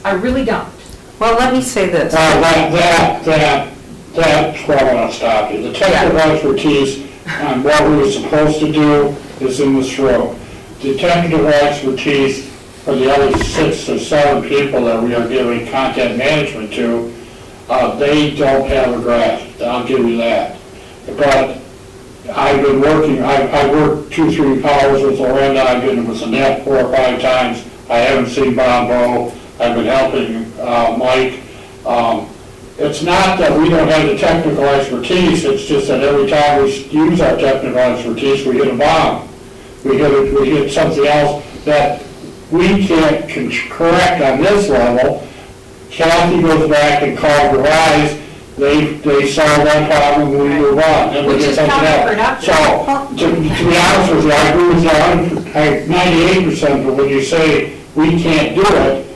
Speaker 1: I really don't.
Speaker 2: Well, let me say this.
Speaker 4: That That's where I want to stop you. The technical expertise on what we were supposed to do is in this room. The technical expertise for the other 6 or 7 people that we are giving content management to, they don't have a grasp. I'll give you that. But I've been working, I worked 2-3 hours with Lorenda. I've been with Annette 4 or 5 times. I haven't seen Bob Bo. I've been helping Mike. It's not that we don't have the technical expertise, it's just that every time we use our technical expertise, we hit a bomb. We hit something else that we can't correct on this level. Kathy goes back and calls Revise, they solve that problem, we move on, and we
Speaker 1: Which
Speaker 4: get
Speaker 1: is
Speaker 4: something else.
Speaker 1: counterproductive.
Speaker 4: So, to be honest with you, I agree with you 98%, but when you say we can't do it,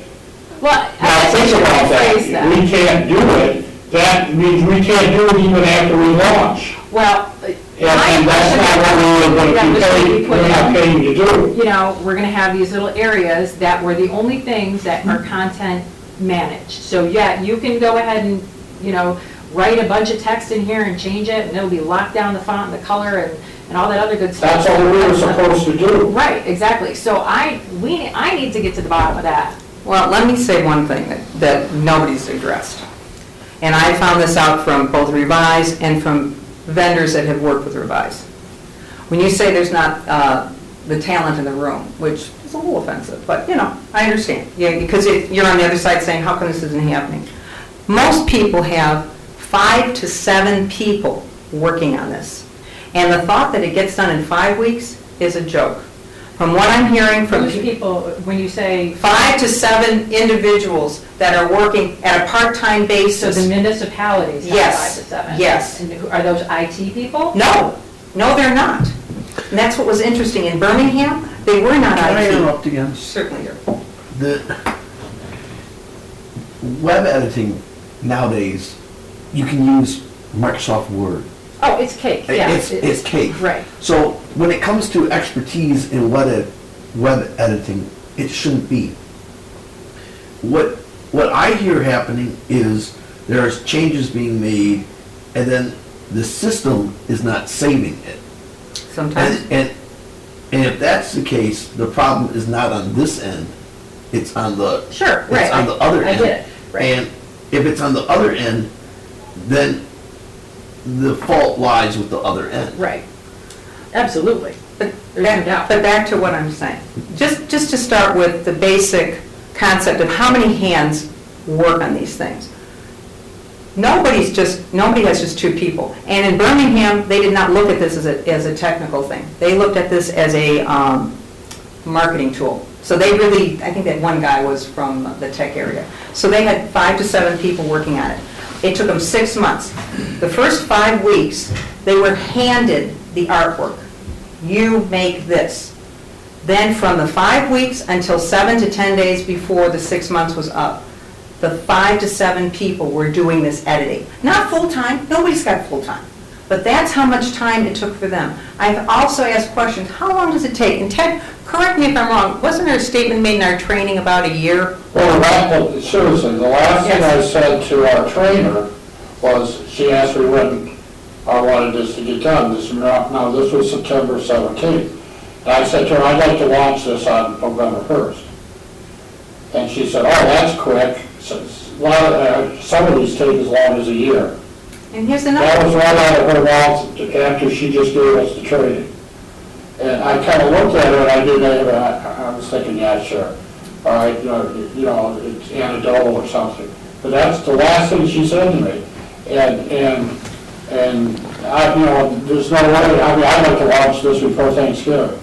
Speaker 1: Well,
Speaker 4: now think about that. We can't do it. That means we can't do it even after we launch.
Speaker 1: Well,
Speaker 4: And that's not what we're not paying to do.
Speaker 1: you know, we're gonna have these little areas that were the only things that are content managed. So yeah, you can go ahead and, you know, write a bunch of text in here and change it, and it'll be locked down, the font and the color and all that other good stuff.
Speaker 4: That's all we were supposed to do.
Speaker 1: Right, exactly. So I need to get to the bottom of that.
Speaker 2: Well, let me say one thing that nobody's addressed. And I found this out from both Revise and from vendors that have worked with Revise. When you say there's not the talent in the room, which is a little offensive, but, you know, I understand. Yeah, because you're on the other side saying, how come this isn't happening? Most people have 5 to 7 people working on this. And the thought that it gets done in 5 weeks is a joke. From what I'm hearing from
Speaker 1: Those people, when you say,
Speaker 2: 5 to 7 individuals that are working at a part-time
Speaker 1: so
Speaker 2: basis.
Speaker 1: the municipalities have
Speaker 2: Yes,
Speaker 1: 5 to 7?
Speaker 2: yes.
Speaker 1: And are those IT people?
Speaker 2: No, they're not. And that's what was interesting. In Birmingham, they were not
Speaker 3: Can I
Speaker 2: IT.
Speaker 3: interrupt again?
Speaker 2: Certainly.
Speaker 3: The web editing nowadays, you can use Microsoft Word.
Speaker 1: Oh, it's cake, yeah.
Speaker 3: It's cake.
Speaker 1: Right.
Speaker 3: So when it comes to expertise in web editing, it shouldn't be. What I hear happening is there's changes being made, and then the system is not saving it.
Speaker 2: Sometimes.
Speaker 3: And if that's the case, the problem is not on this end, it's on the
Speaker 1: Sure, right.
Speaker 3: It's on the other
Speaker 1: I
Speaker 3: end.
Speaker 1: get it, right.
Speaker 3: And if it's on the other end, then the fault lies with the other end.
Speaker 1: Right. Absolutely.
Speaker 2: But
Speaker 1: There's no doubt.
Speaker 2: But back to what I'm saying. Just to start with the basic concept of how many hands work on these things. Nobody has just 2 people. And in Birmingham, they did not look at this as a technical thing. They looked at this as a marketing tool. So they really, I think that one guy was from the tech area. So they had 5 to 7 people working on it. It took them 6 months. The first 5 weeks, they were handed the artwork. You make this. Then from the 5 weeks until 7 to 10 days before the 6 months was up, the 5 to 7 people were doing this editing. Not full-time, nobody's got full-time. But that's how much time it took for them. I've also asked questions, how long does it take? And Ted, correct me if I'm wrong, wasn't there a statement made in our training about a year?
Speaker 4: Well, seriously, the last thing I said to our trainer was, she asked me when I wanted this to get done. This was September 17th. And I said to her, I'd like to launch this on November 1st. And she said, oh, that's quick. Some of these take as long as a year.
Speaker 2: And here's
Speaker 4: That
Speaker 2: another.
Speaker 4: was right out of her mouth after she just gave us the training. And I kind of looked at her and I was thinking, yeah, sure. All right, you know, it's anecdotal or something. But that's the last thing she said to me. And I, you know, there's no way, I mean, I'd like to launch this before Thanksgiving.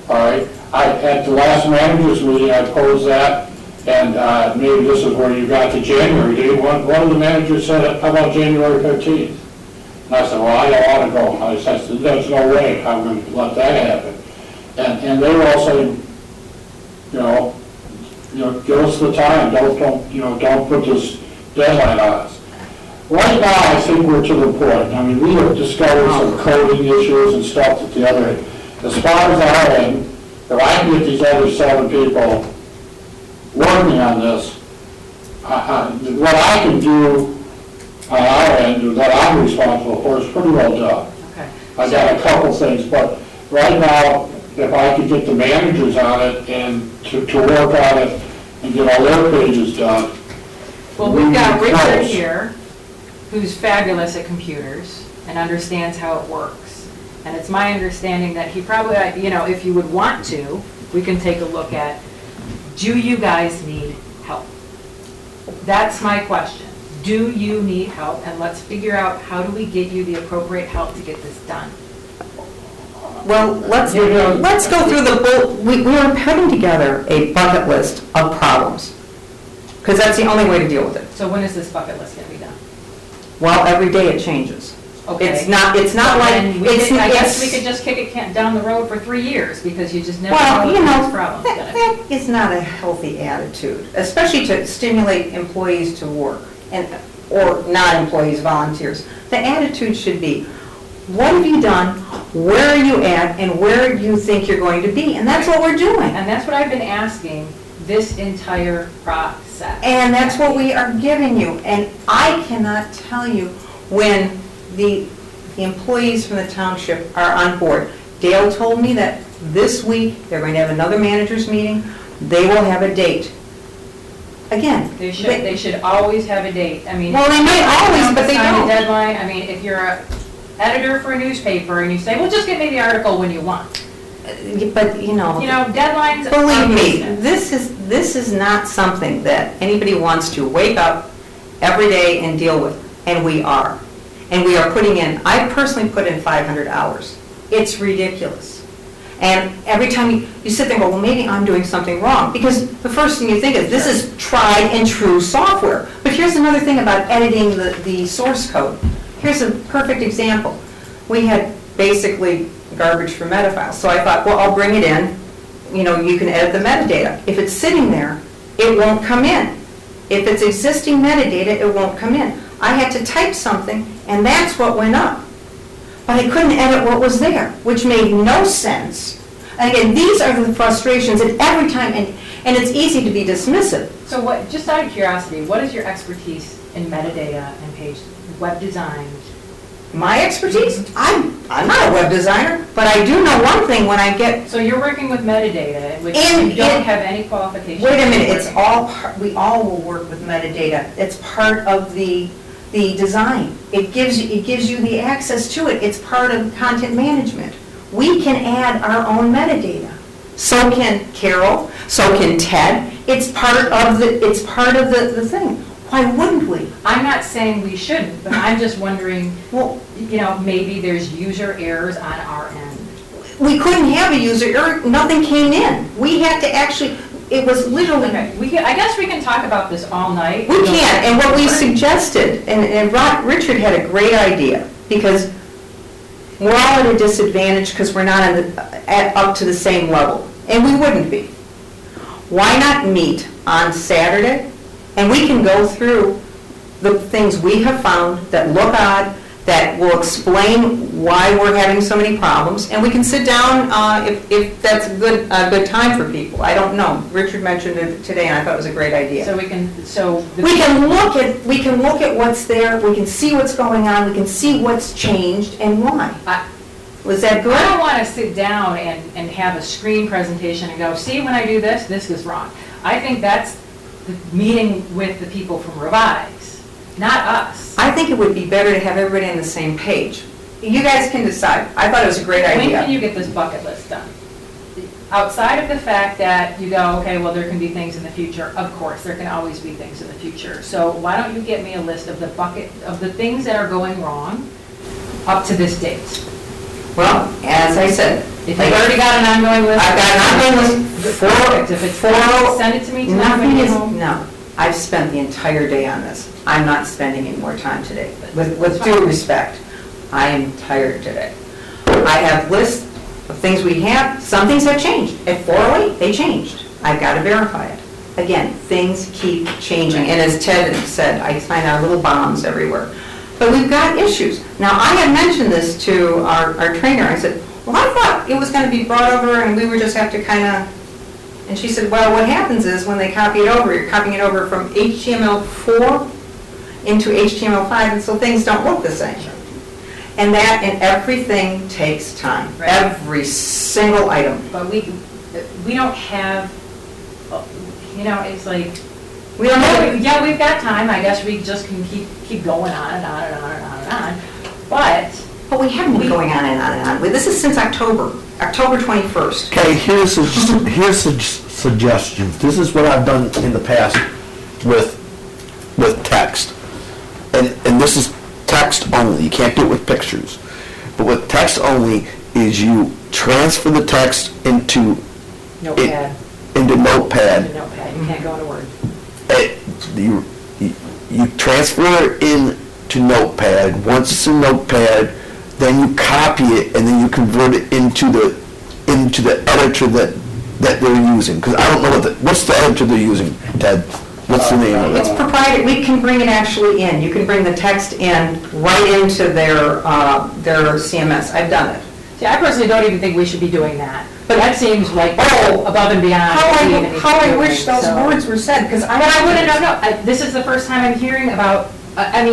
Speaker 4: All right, at the last managers meeting, I posed that, and maybe this is where you got the January date. One of the managers said, how about January 15th? And I said, well, I don't want to go. I said, there's no way I'm going to let that happen. And they were all saying, you know, give us the time. Don't put this deadline on us. Right now, I think we're to the point. I mean, we have discovered some coding issues and stuff at the other end. As far as our end, if I can get these other 7 people working on this, what I can do on our end, that I'm responsible for, is pretty well done.
Speaker 1: Okay.
Speaker 4: I got a couple things, but right now, if I could get the managers on it and to work on it and get all their pages done.
Speaker 1: Well, we've got
Speaker 4: we'd be
Speaker 1: Richard
Speaker 4: close.
Speaker 1: here, who's fabulous at computers and understands how it works. And it's my understanding that he probably, you know, if you would want to, we can take a look at, do you guys need help? That's my question. Do you need help? And let's figure out, how do we get you the appropriate help to get this done?
Speaker 2: Well, let's go through we are putting together a bucket list of problems, because that's the only way to deal with it.
Speaker 1: So when is this bucket list going to be done?
Speaker 2: Well, every day it changes.
Speaker 1: Okay.
Speaker 2: It's not like,
Speaker 1: And I guess we could
Speaker 2: it's,
Speaker 1: just kick it down the road for 3 years, because you just never
Speaker 2: well,
Speaker 1: know
Speaker 2: you
Speaker 1: what
Speaker 2: know,
Speaker 1: this problem's going to be.
Speaker 2: that is not a healthy attitude, especially to stimulate employees to work, or not employees, volunteers. The attitude should be, what have you done, where are you at, and where do you think you're going to be? And that's what we're doing.
Speaker 1: And that's what I've been asking this entire process.
Speaker 2: And that's what we are giving you. And I cannot tell you when the employees from the township are on board. Dale told me that this week, they're going to have another managers meeting. They will have a date. Again.
Speaker 1: They should always have a date. I mean.
Speaker 2: Well, they might always, but they
Speaker 1: Sign a
Speaker 2: don't.
Speaker 1: deadline. I mean, if you're a editor for a newspaper and you say, well, just get me the article when you want.
Speaker 2: But, you know.
Speaker 1: Deadlines are
Speaker 2: Believe me,
Speaker 1: business.
Speaker 2: this is not something that anybody wants to wake up every day and deal with, and we are. And we are putting in, I personally put in 500 hours. It's ridiculous. And every time you sit there and go, well, maybe I'm doing something wrong, because the first thing you think is, this is tried and true software. But here's another thing about editing the source code. Here's a perfect example. We had basically garbage for metafiles. So I thought, well, I'll bring it in. You know, you can edit the metadata. If it's sitting there, it won't come in. If it's existing metadata, it won't come in. I had to type something, and that's what went up. But I couldn't edit what was there, which made no sense. And again, these are the frustrations at every time, and it's easy to be dismissive.
Speaker 1: So what, just out of curiosity, what is your expertise in metadata and page, web design?
Speaker 2: My expertise? I'm not a web designer, but I do know one thing when I get,
Speaker 1: So you're working with metadata, which
Speaker 2: And
Speaker 1: you don't
Speaker 2: it-
Speaker 1: have any qualifications.
Speaker 2: wait a minute,
Speaker 1: for
Speaker 2: it's
Speaker 1: working.
Speaker 2: all, we all will work with metadata. It's part of the design. It gives you the access to it. It's part of content management. We can add our own metadata. So can Carol, so can Ted. It's part of the thing. Why wouldn't we?
Speaker 1: I'm not saying we shouldn't, but I'm just wondering,
Speaker 2: Well,
Speaker 1: maybe there's user errors on our end.
Speaker 2: we couldn't have a user error, nothing came in. We had to actually, it was literally,
Speaker 1: Okay, I guess we can talk about this all night.
Speaker 2: we can't. And what we suggested, and Richard had a great idea, because we're all at a disadvantage because we're not up to the same level, and we wouldn't be. Why not meet on Saturday, and we can go through the things we have found that look odd, that will explain why we're having so many problems, and we can sit down if that's a good time for people. I don't know. Richard mentioned it today, and I thought it was a great idea.
Speaker 1: So we can,
Speaker 2: We can look at what's there, we can see what's going on, we can see what's changed and why. Was that
Speaker 1: I
Speaker 2: good?
Speaker 1: don't want to sit down and have a screen presentation and go, see, when I do this, this is wrong. I think that's the meeting with the people from Revise, not us.
Speaker 2: I think it would be better to have everybody on the same page. You guys can decide. I thought it was a great
Speaker 1: When can
Speaker 2: idea.
Speaker 1: you get this bucket list done? Outside of the fact that you go, okay, well, there can be things in the future, of course, there can always be things in the future. So why don't you get me a list of the things that are going wrong up to this date?
Speaker 2: Well, as I said,
Speaker 1: If you've already got an ongoing list.
Speaker 2: I've got an ongoing list.
Speaker 1: Perfect. If it's not, send it to me tonight when
Speaker 2: Nothing
Speaker 1: you
Speaker 2: is,
Speaker 1: get home.
Speaker 2: no. I've spent the entire day on this. I'm not spending any more time today. With due respect, I am tired today. I have lists of things we have. Some things have changed. At 408, they changed. I've got to verify it. Again, things keep changing. And as Ted said, I find our little bombs everywhere. But we've got issues. Now, I had mentioned this to our trainer. I said, well, I thought it was going to be brought over and we would just have to kind of, and she said, well, what happens is when they copy it over, you're copying it over from HTML4 into HTML5, and so things don't look the same. And everything takes time,
Speaker 1: Right.
Speaker 2: every single item.
Speaker 1: But we don't have, it's like,
Speaker 2: We don't know.
Speaker 1: yeah, we've got time, I guess we just can keep going on and on and on and on and on. But
Speaker 2: we haven't been going on and on and on. This is since October 21st.
Speaker 3: Okay, here's a suggestion. This is what I've done in the past with text. And this is text only. You can't do it with pictures. But with text only is you transfer the text into
Speaker 1: Notepad,
Speaker 3: Notepad.
Speaker 1: you can't go into Word.
Speaker 3: You transfer it into Notepad. Once it's in Notepad, then you copy it and then you convert it into the editor that they're using. Because I don't know what's the editor they're using, Ted? What's the name of
Speaker 2: It's
Speaker 3: it?
Speaker 2: proprietary, we can bring it actually in. You can bring the text in right into their CMS. I've done it.
Speaker 1: See, I personally don't even think we should be doing that. But that seems like, above and beyond. what we even need to
Speaker 2: How I
Speaker 1: do,
Speaker 2: wish those
Speaker 1: so.
Speaker 2: words were said, because I...
Speaker 1: But I wouldn't, no, this is the first time I'm hearing about, I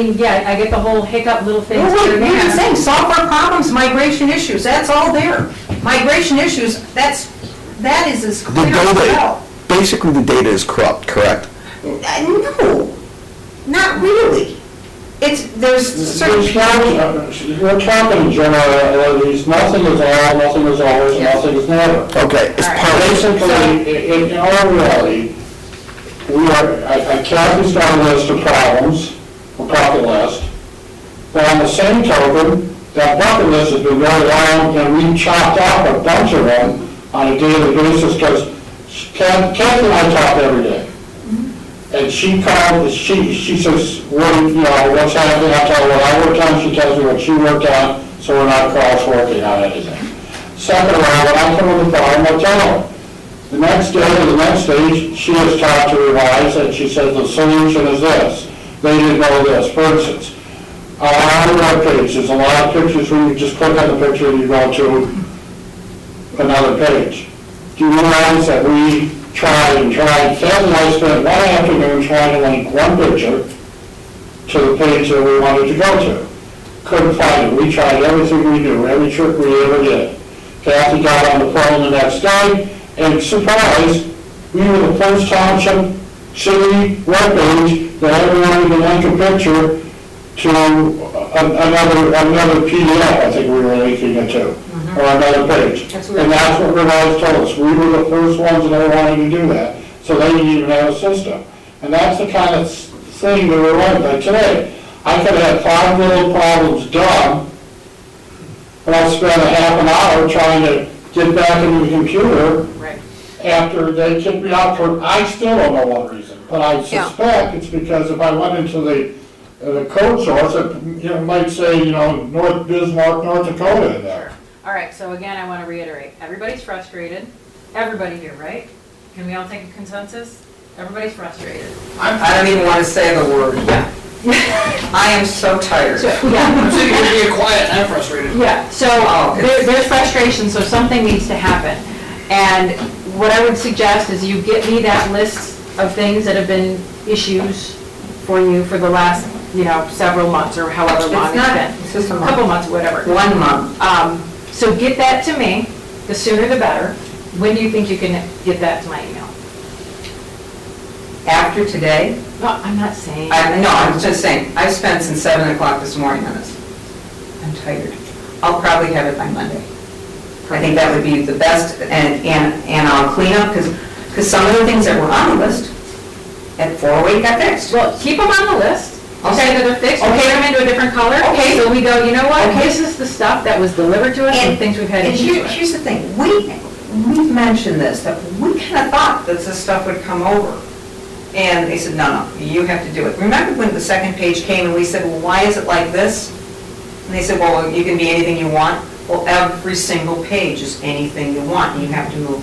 Speaker 1: get the whole hiccup little things
Speaker 2: Well,
Speaker 1: here
Speaker 2: wait,
Speaker 1: and
Speaker 2: we've been
Speaker 1: there.
Speaker 2: saying software problems, migration issues, that's all there. Migration issues, that is as
Speaker 3: The
Speaker 2: clear as
Speaker 3: data,
Speaker 2: well.
Speaker 3: basically the data is corrupt, correct?
Speaker 2: No, not really. There's certain...
Speaker 5: We're talking in generalities, nothing is all, nothing is always, nothing is never.
Speaker 3: Okay, it's
Speaker 1: All right.
Speaker 3: part of
Speaker 5: Basically, in our reality, Kathy's got a list of problems, a bucket list, but on the same token, that bucket list has been very long, and we chopped off a bunch of them on a daily basis, because Kathy and I talk every day. And she called, she says, what's happening, I tell her what I worked on, she tells me what she worked on, so we're not cross-working on anything. Second of all, when I come with a problem, I tell her. The next day, to the next stage, she has talked to Revise, and she says, the solution is this. They didn't know this. For instance, on our web page, there's a lot of pictures where you just click on the picture and you go to another page. Do you realize that we tried, Kathy and I spent one afternoon trying to link one picture to the page that we wanted to go to. Couldn't find it. We tried everything we knew, every trick we ever did. Kathy got on the phone the next day, and surprise, we were the first township city webpage that ever wanted to link a picture to another PDF, I think we were linking it to, or another page. And that's what Revise told us. We were the first ones that ever wanted to do that, so they didn't even have a system. And that's the kind of thing that we're running. Like today, I could have 5 little problems done, but I spent a half an hour trying to get back into the computer
Speaker 1: Right.
Speaker 5: after they kicked me out for, I still don't know what reason, but I suspect it's because if I went into the code source, it might say, North Bismarck, North Dakota in there.
Speaker 1: All right, so again, I want to reiterate, everybody's frustrated, everybody here, right? Can we all take a consensus? Everybody's frustrated.
Speaker 2: I don't even want to say the word.
Speaker 1: Yeah.
Speaker 2: I am so tired.
Speaker 1: Yeah.
Speaker 6: sitting here being quiet, I'm frustrated.
Speaker 1: Yeah, so
Speaker 2: it's-
Speaker 1: there's frustration, so something needs to happen. And what I would suggest is you get me that list of things that have been issues for you for the last, several months or however long
Speaker 2: It's not,
Speaker 1: it's
Speaker 2: it's just a
Speaker 1: been.
Speaker 2: month.
Speaker 1: Couple months, whatever.
Speaker 2: 1 month.
Speaker 1: So get that to me, the sooner the better. When do you think you can get that to my email?
Speaker 2: After today,
Speaker 1: No, I'm not saying.
Speaker 2: I'm just saying, I've spent since 7 o'clock this morning on this. I'm tired. I'll probably have it by Monday. I think that would be the best, and I'll clean up, because some of the things that were on the list at 408 got fixed.
Speaker 1: Well, keep them on the list. I'll say that they're fixed, we'll
Speaker 2: Okay.
Speaker 1: turn them into a different color.
Speaker 2: Okay.
Speaker 1: So we go, you know what,
Speaker 2: Okay.
Speaker 1: this is the stuff that was delivered to us and things we've had
Speaker 2: And
Speaker 1: issues with.
Speaker 2: here's the thing, we've mentioned this, that we kind of thought that this stuff would come over. And they said, no, you have to do it. Remember when the second page came and we said, well, why is it like this? And they said, well, you can be anything you want. Well, every single page is anything you want, and you have to move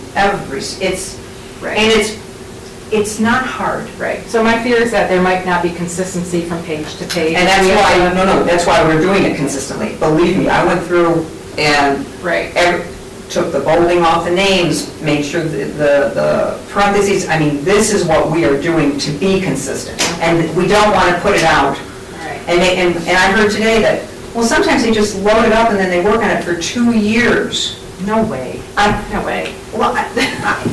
Speaker 1: Right.
Speaker 2: and it's not hard.
Speaker 1: Right, so my fear is that there might not be consistency from page to page.
Speaker 2: And that's why, that's why we're doing it consistently. Believe me, I went through and
Speaker 1: Right.
Speaker 2: took the bolding off the names, made sure the parentheses, this is what we are doing to be consistent. And we don't want to put it out And I heard today that, well, sometimes they just load it up and then they work on it for 2 years.
Speaker 1: No way. No way.
Speaker 2: Well,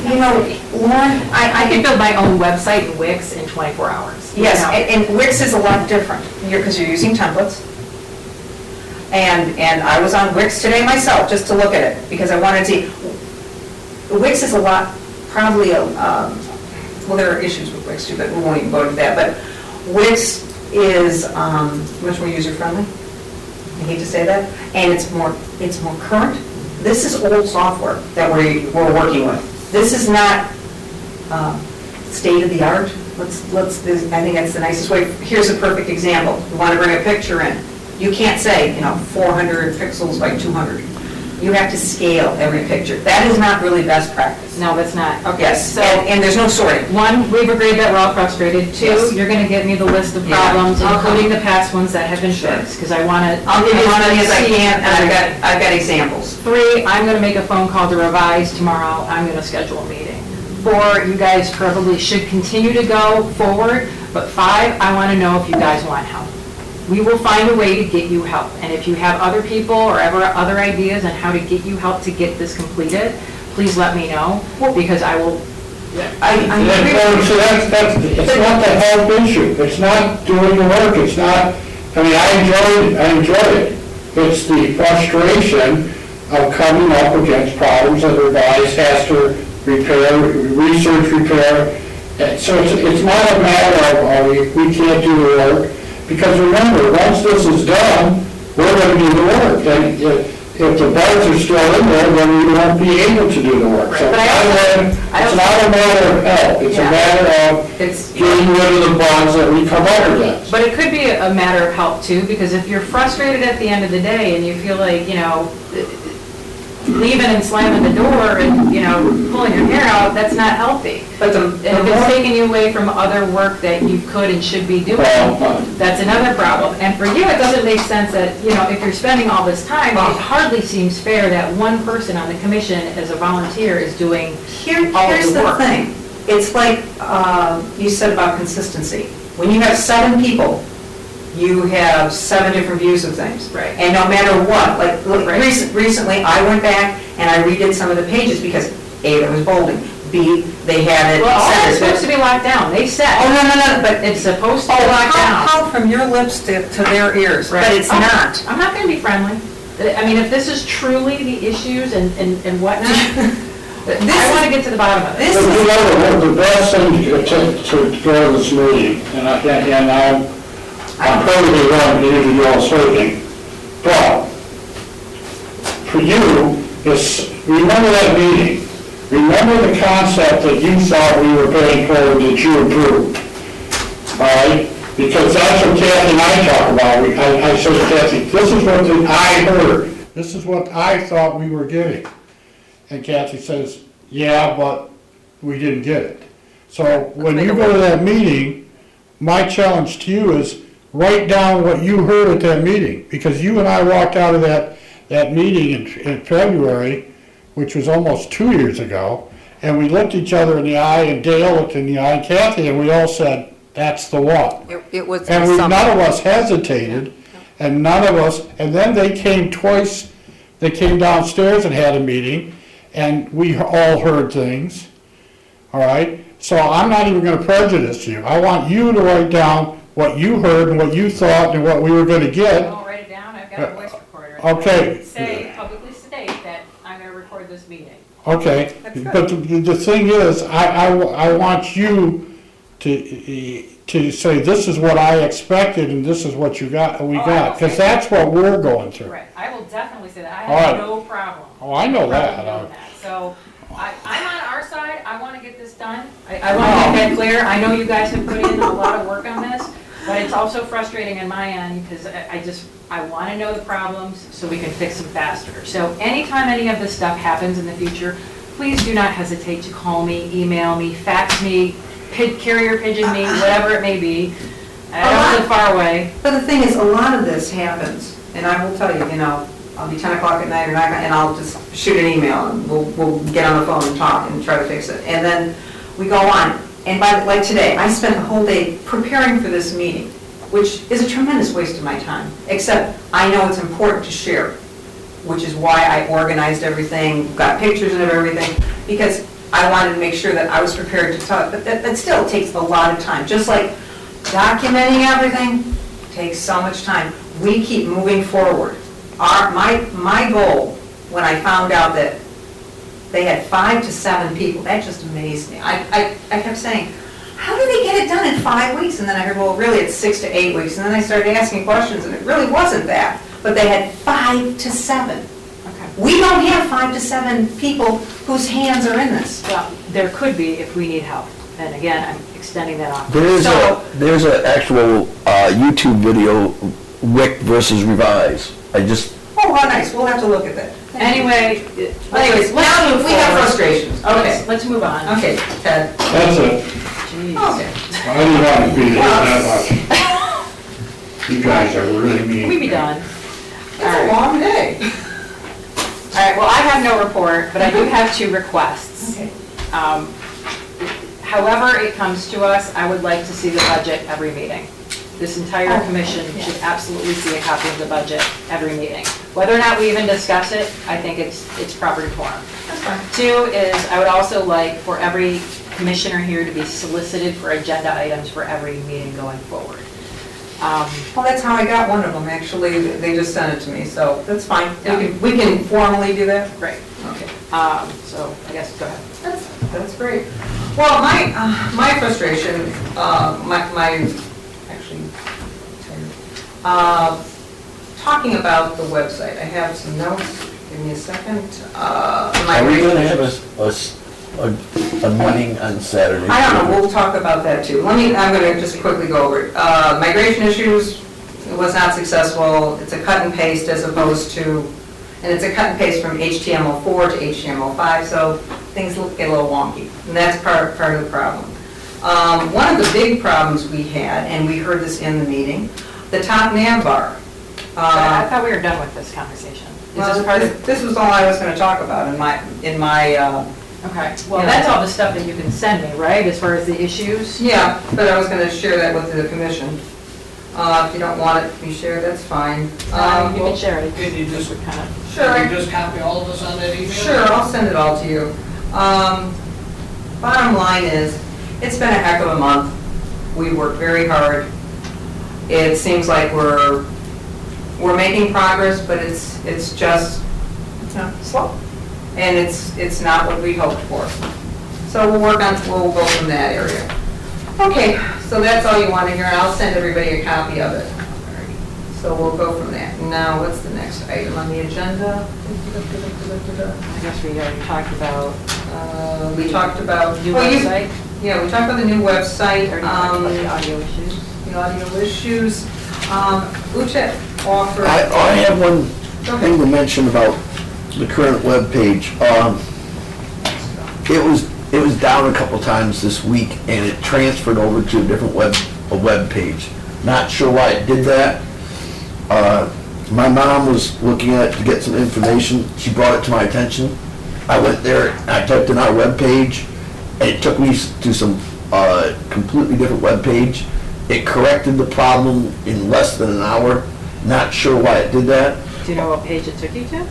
Speaker 2: you know, Lauren,
Speaker 1: I can build my own website in Wix in 24 hours.
Speaker 2: yes,
Speaker 1: You know?
Speaker 2: and Wix is a lot different, because you're using templates. And I was on Wix today myself, just to look at it, because I wanted to see. Wix is a lot, probably, well, there are issues with Wix too, but we won't even go into that. But Wix is much more user-friendly. I hate to say that. And it's more current. This is old software that we're working with. This is not state-of-the-art. I think that's the nicest way. Here's a perfect example. You want to bring a picture in. You can't say, 400 pixels by 200. You have to scale every picture. That is not really best practice.
Speaker 1: No, that's not. Okay,
Speaker 2: Yes,
Speaker 1: so,
Speaker 2: and there's no sorting.
Speaker 1: one, we've agreed that we're all frustrated. Two,
Speaker 2: Yes.
Speaker 1: you're gonna get me the list of
Speaker 2: Yeah.
Speaker 1: problems,
Speaker 2: Okay.
Speaker 1: including the past ones that have been
Speaker 2: Sure.
Speaker 1: fixed, because I wanna.
Speaker 2: I'll give you as many as I can, and I've got examples.
Speaker 1: 3, I'm gonna make a phone call to Revise tomorrow, I'm gonna schedule a meeting. 4, you guys probably should continue to go forward, but 5, I wanna know if you guys want help. We will find a way to get you help, and if you have other people or other ideas on how to get you help to get this completed, please let me know, because I will,
Speaker 2: I'm
Speaker 5: So that's, it's not the help issue, it's not doing the work, it's not, I mean, I enjoy it. It's the frustration of coming up against problems that Revise has to research repair. So it's not a matter of, we can't do the work, because remember, once this is done, we're going to do the work. And if the bugs are still in there, then we won't be able to do the work. So
Speaker 1: But
Speaker 5: it's not a matter of help, it's a
Speaker 1: Yeah.
Speaker 5: matter of
Speaker 1: it's,
Speaker 5: getting rid of the bugs that we come up against.
Speaker 1: but it could be a matter of help too, because if you're frustrated at the end of the day and you feel like, leaving and slamming the door and, pulling your hair out, that's not healthy.
Speaker 2: But
Speaker 1: And if it's taking you away from other work that you could and should be doing, that's another problem. And for you, it doesn't make sense that, if you're spending all this time, it hardly seems fair that one person on the commission as a volunteer is doing all
Speaker 2: Here's
Speaker 1: the
Speaker 2: the
Speaker 1: work.
Speaker 2: thing. It's like you said about consistency. When you have 7 people, you have 7 different views of things.
Speaker 1: Right.
Speaker 2: And no matter what, like
Speaker 1: Right.
Speaker 2: recently, I went back and I redid some of the pages because A, there was bolding, B, they had it.
Speaker 1: Well, all that's
Speaker 2: centered.
Speaker 1: supposed to be locked down. They said.
Speaker 2: Oh, no, but
Speaker 1: It's supposed to be locked down.
Speaker 2: how from your lips to their ears, but
Speaker 1: Right.
Speaker 2: it's
Speaker 1: Oh,
Speaker 2: not.
Speaker 1: I'm not going to be friendly. I mean, if this is truly the issues and whatnot, I want to get to the bottom of it.
Speaker 2: This
Speaker 5: But
Speaker 2: is,
Speaker 5: you know, the best thing to go to this meeting, and I'm probably wrong, because you're all sleeping, but for you, is, remember that meeting. Remember the concept that you thought we were paying for that you approved, all right? Because that's what Kathy and I talk about. I said to Kathy, this is what I heard. This is what I thought we were getting. And Kathy says, yeah, but we didn't get it. So when you go to that meeting, my challenge to you is write down what you heard at that meeting. Because you and I walked out of that meeting in February, which was almost 2 years ago, and we looked each other in the eye, and Dale looked in the eye, and Kathy, and we all said, that's the one.
Speaker 2: it was
Speaker 5: And none of us hesitated, and none of us, and then they came twice, they came downstairs and had a meeting, and we all heard things, all right? So I'm not even gonna prejudice you. I want you to write down what you heard and what you thought and what we were gonna get.
Speaker 1: I'll write it down. I've got a voice recorder.
Speaker 5: Okay.
Speaker 1: Publicly state that I'm going to record this meeting.
Speaker 5: Okay, but the thing is, I want you to say, this is what I expected and this is what we got, because that's what we're going through.
Speaker 1: Right. I will definitely say that. I
Speaker 5: All
Speaker 1: have
Speaker 5: right.
Speaker 1: no problem.
Speaker 5: Oh, I know that.
Speaker 1: Doing that. So I'm on our side. I want to get this done. I want to make that clear. I know you guys have put in a lot of work on this, but it's also frustrating on my end because I want to know the problems so we can fix them faster. So anytime any of this stuff happens in the future, please do not hesitate to call me, email me, fax me, carrier pigeon me, whatever it may be. I don't live far away.
Speaker 2: But the thing is, a lot of this happens, and I will tell you, I'll be 10 o'clock at night, and I'll just shoot an email, and we'll get on the phone and talk and try to fix it. And then we go on. And like today, I spent the whole day preparing for this meeting. which is a tremendous waste of my time, except I know it's important to share, which is why I organized everything, got pictures of everything, because I wanted to make sure that I was prepared to talk, but that still takes a lot of time. Just like documenting everything takes so much time. We keep moving forward. My goal, when I found out that they had 5 to 7 people, that just amazed me. I kept saying, how do they get it done in 5 weeks? And then I heard, well, really, it's 6 to 8 weeks. And then I started asking questions, and it really wasn't that. But they had 5 to 7.
Speaker 1: Okay.
Speaker 2: We don't have 5 to 7 people whose hands are in this.
Speaker 1: Well, there could be if we need help. And again, I'm extending that off.
Speaker 3: There's an actual YouTube video, WIC versus Revise.
Speaker 2: Oh, how nice, we'll have to look at that.
Speaker 1: Anyway,
Speaker 2: Anyways, now we have frustrations. Okay,
Speaker 1: Let's move on.
Speaker 2: okay, Ted.
Speaker 5: That's it.
Speaker 1: Jeez.
Speaker 2: Okay.
Speaker 5: I didn't want to be here that much. You guys are really mean.
Speaker 1: We be done.
Speaker 2: It's a long day.
Speaker 1: All right, well, I have no report, but I do have 2 requests.
Speaker 2: Okay.
Speaker 1: However it comes to us, I would like to see the budget every meeting. This entire commission should absolutely see a copy of the budget every meeting. Whether or not we even discuss it, I think it's proper decorum.
Speaker 2: That's fine.
Speaker 1: 2 is, I would also like for every commissioner here to be solicited for agenda items for every meeting going forward.
Speaker 2: Well, that's how I got one of them, actually. They just sent it to me, so that's fine.
Speaker 1: Yeah.
Speaker 2: We can formally do that?
Speaker 1: Great.
Speaker 2: Okay.
Speaker 1: So I guess, go ahead.
Speaker 2: That's great. Well, my frustration, actually, talking about the website, I have some notes. Give me a second.
Speaker 3: Are we going to have a meeting on Saturday?
Speaker 2: I don't know, we'll talk about that too. I'm going to just quickly go over it. Migration issues, it was not successful. It's a cut and paste as opposed to, and it's a cut and paste from HTML4 to HTML5, so things get a little wonky. And that's part of the problem. One of the big problems we had, and we heard this in the meeting, the top nav bar.
Speaker 1: I thought we were done with this conversation. Is this part of?
Speaker 2: This was all I was going to talk about in my
Speaker 1: Okay, well, that's all the stuff that you can send me, right, as far as the issues?
Speaker 2: yeah, but I was going to share that with the commission. If you don't want it to be shared, that's fine.
Speaker 1: You can share it.
Speaker 6: Can you just,
Speaker 1: Kind of.
Speaker 2: Sure.
Speaker 6: can you just copy all of us on that email?
Speaker 2: Sure, I'll send it all to you. Bottom line is, it's been a heck of a month. We worked very hard. It seems like we're making progress, but it's just slow. And it's not what we hoped for. So we'll go from that area. Okay, so that's all you want to hear, and I'll send everybody a copy of it. So we'll go from that. Now, what's the next item on the agenda?
Speaker 1: I guess we already talked about
Speaker 2: We talked about.
Speaker 1: new
Speaker 2: well,
Speaker 1: website,
Speaker 2: Yeah, we talked about the new website.
Speaker 1: already talked about the audio issues.
Speaker 2: The audio issues. Uche offered.
Speaker 3: I have one
Speaker 2: Go
Speaker 3: thing
Speaker 2: ahead.
Speaker 3: to mention about the current webpage. It was down a couple times this week, and it transferred over to a different web page. Not sure why it did that. My mom was looking at it to get some information. She brought it to my attention. I went there, I typed in our webpage, and it took me to some completely different webpage. It corrected the problem in less than an hour. Not sure why it did that.
Speaker 1: Do you know what page it took you to?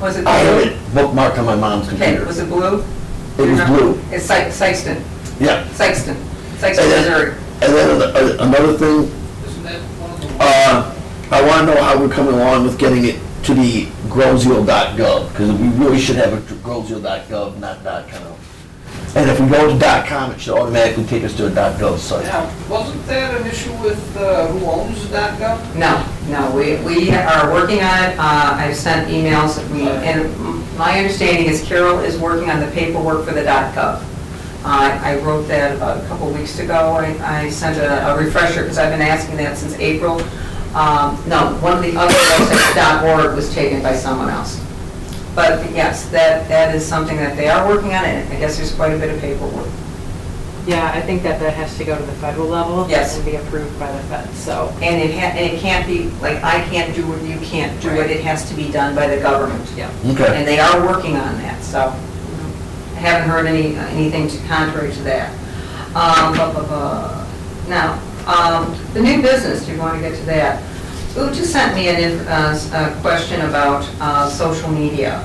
Speaker 2: Was it
Speaker 3: I have
Speaker 2: blue?
Speaker 3: it bookmarked on my mom's
Speaker 2: Okay,
Speaker 3: computer.
Speaker 2: was it blue?
Speaker 3: It was blue.
Speaker 2: It's Sykeston,
Speaker 3: Yeah.
Speaker 2: Sykeston,
Speaker 3: And then-
Speaker 2: Missouri.
Speaker 3: And then another thing,
Speaker 6: Isn't that one of the?
Speaker 3: I want to know how we're coming along with getting it to the grozio.gov, because we really should have a grozio.gov, not .com. And if we go to .com, it should automatically take us to a .gov site.
Speaker 6: Now, wasn't that an issue with who owns .gov?
Speaker 2: No, we are working on it. I've sent emails, and my understanding is Carol is working on the paperwork for the .gov. I wrote that about a couple weeks ago. I sent a refresher, because I've been asking that since April. No, one of the other websites, .org, was taken by someone else. But yes, that is something that they are working on, and I guess there's quite a bit of paperwork.
Speaker 1: Yeah, I think that has to go to the federal level.
Speaker 2: Yes.
Speaker 1: And be approved by the feds, so.
Speaker 2: And it can't be, like, I can't do it, you can't do it, it has to be done by the government.
Speaker 1: Yeah.
Speaker 3: Okay.
Speaker 2: And they are working on that, so I haven't heard anything contrary to that. Now, The new business, do you want to get to that? Ooh, just sent me a question about social media.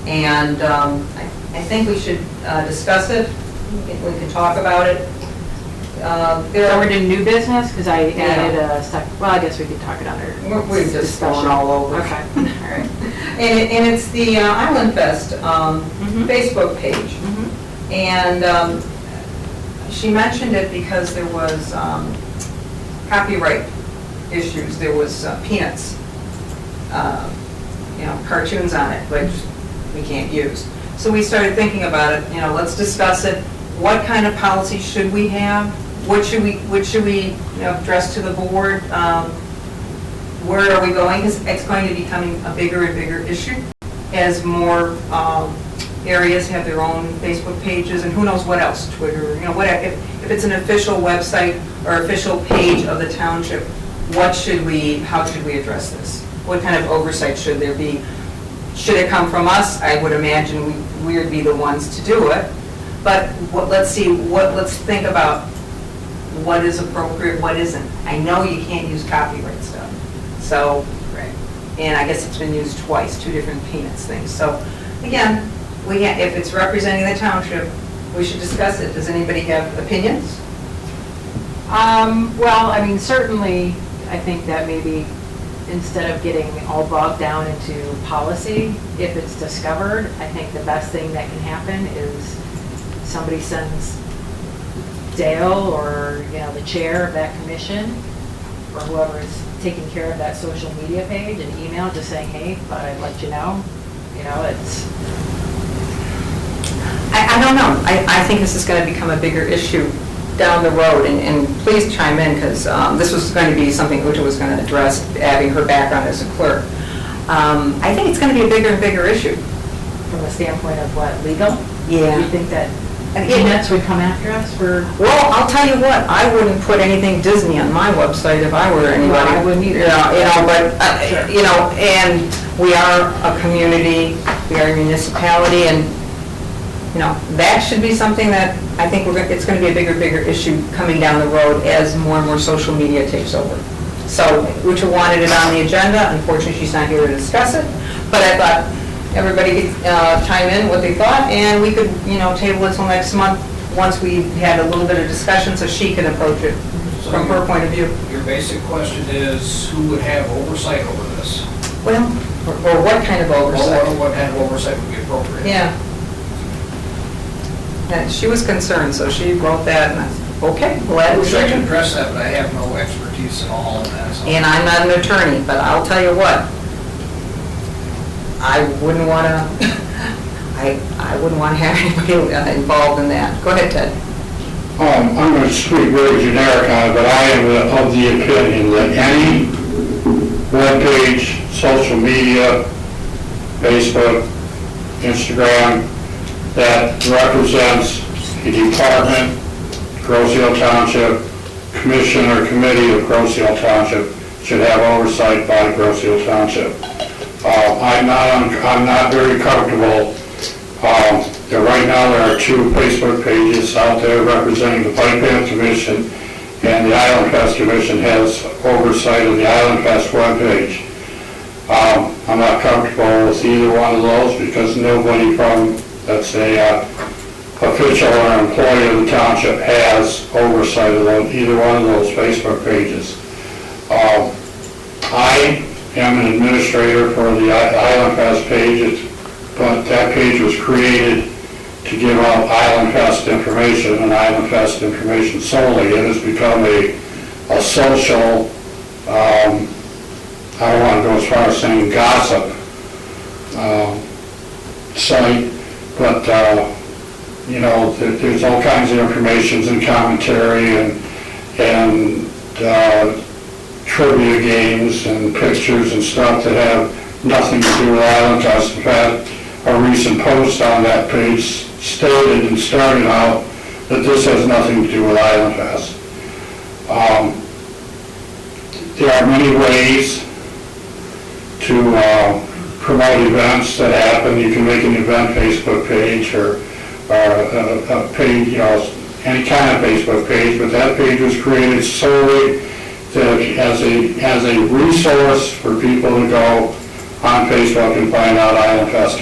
Speaker 2: And I think we should discuss it. We can talk about it. There
Speaker 1: So
Speaker 2: are
Speaker 1: we're doing new business, because I
Speaker 2: Yeah.
Speaker 1: added a well, I guess we could talk it under.
Speaker 2: We're just
Speaker 1: discussion.
Speaker 2: going all over.
Speaker 1: Okay, all right.
Speaker 2: And it's the Island Fest Facebook page. And she mentioned it because there was copyright issues. There was Peanuts, cartoons on it, which we can't use. So we started thinking about it, let's discuss it. What kind of policy should we have? What should we address to the board? Where are we going? Because it's going to be becoming a bigger and bigger issue as more areas have their own Facebook pages, and who knows what else, Twitter, if it's an official website or official page of the township, how should we address this? What kind of oversight should there be? Should it come from us? I would imagine we would be the ones to do it. But let's think about what is appropriate, what isn't. I know you can't use copyright stuff. So, and I guess it's been used twice, 2 different Peanuts things. So, again, if it's representing the township, we should discuss it. Does anybody have opinions?
Speaker 1: Well, I mean, certainly, I think that maybe instead of getting all bogged down into policy, if it's discovered, I think the best thing that can happen is somebody sends Dale or, the chair of that commission, or whoever is taking care of that social media page, an email just saying, hey, but I'd let you know, it's...
Speaker 2: I don't know. I think this is going to become a bigger issue down the road, and please chime in, because this was going to be something Uta was going to address, having her background as a clerk. I think it's going to be a bigger and bigger issue.
Speaker 1: From the standpoint of what, legal?
Speaker 2: Yeah.
Speaker 1: Do you think that Peanuts would come after us for...
Speaker 2: Well, I'll tell you what, I wouldn't put anything Disney on my website if I were anybody.
Speaker 1: Well, I wouldn't either.
Speaker 2: But, and we are a community, we are a municipality, and, that should be something that I think it's going to be a bigger issue coming down the road as more and more social media takes over. So, Uta wanted it on the agenda. Unfortunately, she's not here to discuss it, but I thought everybody could chime in what they thought, and we could, table it till next month once we had a little bit of discussion, so she can approach it from her point of view.
Speaker 6: Your basic question is, who would have oversight over this?
Speaker 2: Well, or what kind of oversight?
Speaker 6: What kind of oversight would be appropriate?
Speaker 2: Yeah. And she was concerned, so she wrote that, and I said, okay, glad
Speaker 6: I
Speaker 2: we
Speaker 6: wish I could
Speaker 2: should.
Speaker 6: address that, but I have no expertise at all in that. So.
Speaker 2: And I'm not an attorney, but I'll tell you what, I wouldn't want to, I wouldn't want to have anybody involved in that. Go ahead, Ted.
Speaker 4: I'm going to speak very generic on it, but I am of the opinion that any webpage, social media, Facebook, Instagram, that represents a department, Grosse Ile Township, commission or committee of Grosse Ile Township should have oversight by Grosse Ile Township. I'm not very comfortable. Right now, there are 2 Facebook pages out there representing the Pike Band Commission, and the Island Fest Commission has oversight of the Island Fest webpage. I'm not comfortable with either one of those because nobody from, let's say, official or employee of the township has oversight of either one of those Facebook pages. I am an administrator for the Island Fest page, but that page was created to give out Island Fest information and Island Fest information solely. It has become a social, I don't want to go as far as saying gossip site, but there's all kinds of informations and commentary and trivia games and pictures and stuff that have nothing to do with Island Fest. In fact, a recent post on that page stated and started out that this has nothing to do with Island Fest. There are many ways to promote events that happen. You can make an event Facebook page or a page, any kind of Facebook page, but that page was created solely
Speaker 5: that as a resource for people to go on Facebook and find out Island Fest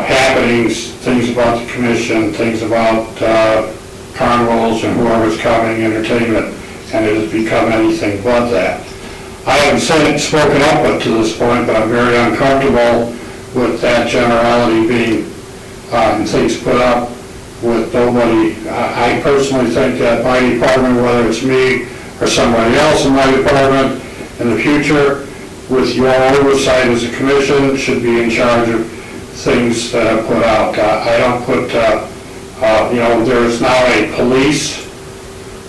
Speaker 5: happenings, things about the commission, things about carnivals and whoever's coming, entertainment, and it has become anything but that. I haven't spoken up to this point, but I'm very uncomfortable with that generality being things put up with nobody. I personally think that my department, whether it's me or somebody else in my department, in the future, with your oversight as a commission, should be in charge of things that are put out. I don't put, there's now a police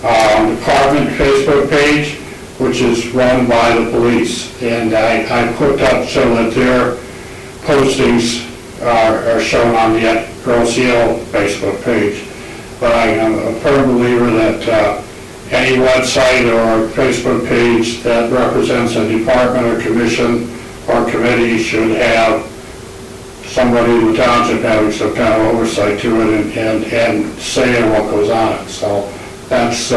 Speaker 5: department Facebook page, which is run by the police, and I put up so that their postings are shown on the Grosse Ile Facebook page. But I am a firm believer that any website or Facebook page that represents a department or commission or committee should have somebody in the township having some kind of oversight to it and saying what goes on it. So that's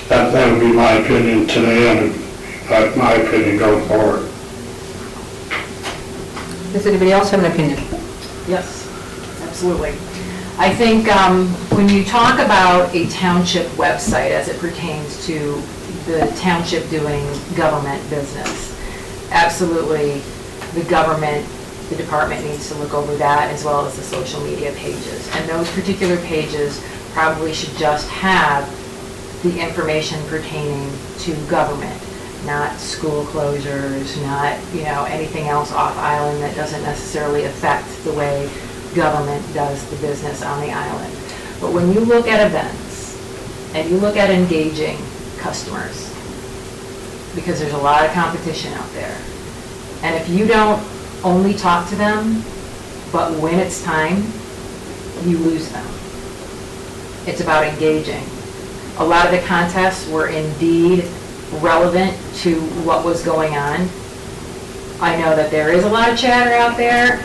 Speaker 5: that would be my opinion today, and my opinion going forward.
Speaker 2: Does anybody else have an opinion?
Speaker 1: Yes, absolutely. I think when you talk about a township website as it pertains to the township doing government business, absolutely the department needs to look over that, as well as the social media pages. And those particular pages probably should just have the information pertaining to government, not school closures, not, anything else off island that doesn't necessarily affect the way government does the business on the island. But when you look at events and you look at engaging customers, because there's a lot of competition out there, and if you don't only talk to them, but when it's time, you lose them. It's about engaging. A lot of the contests were indeed relevant to what was going on. I know that there is a lot of chatter out there,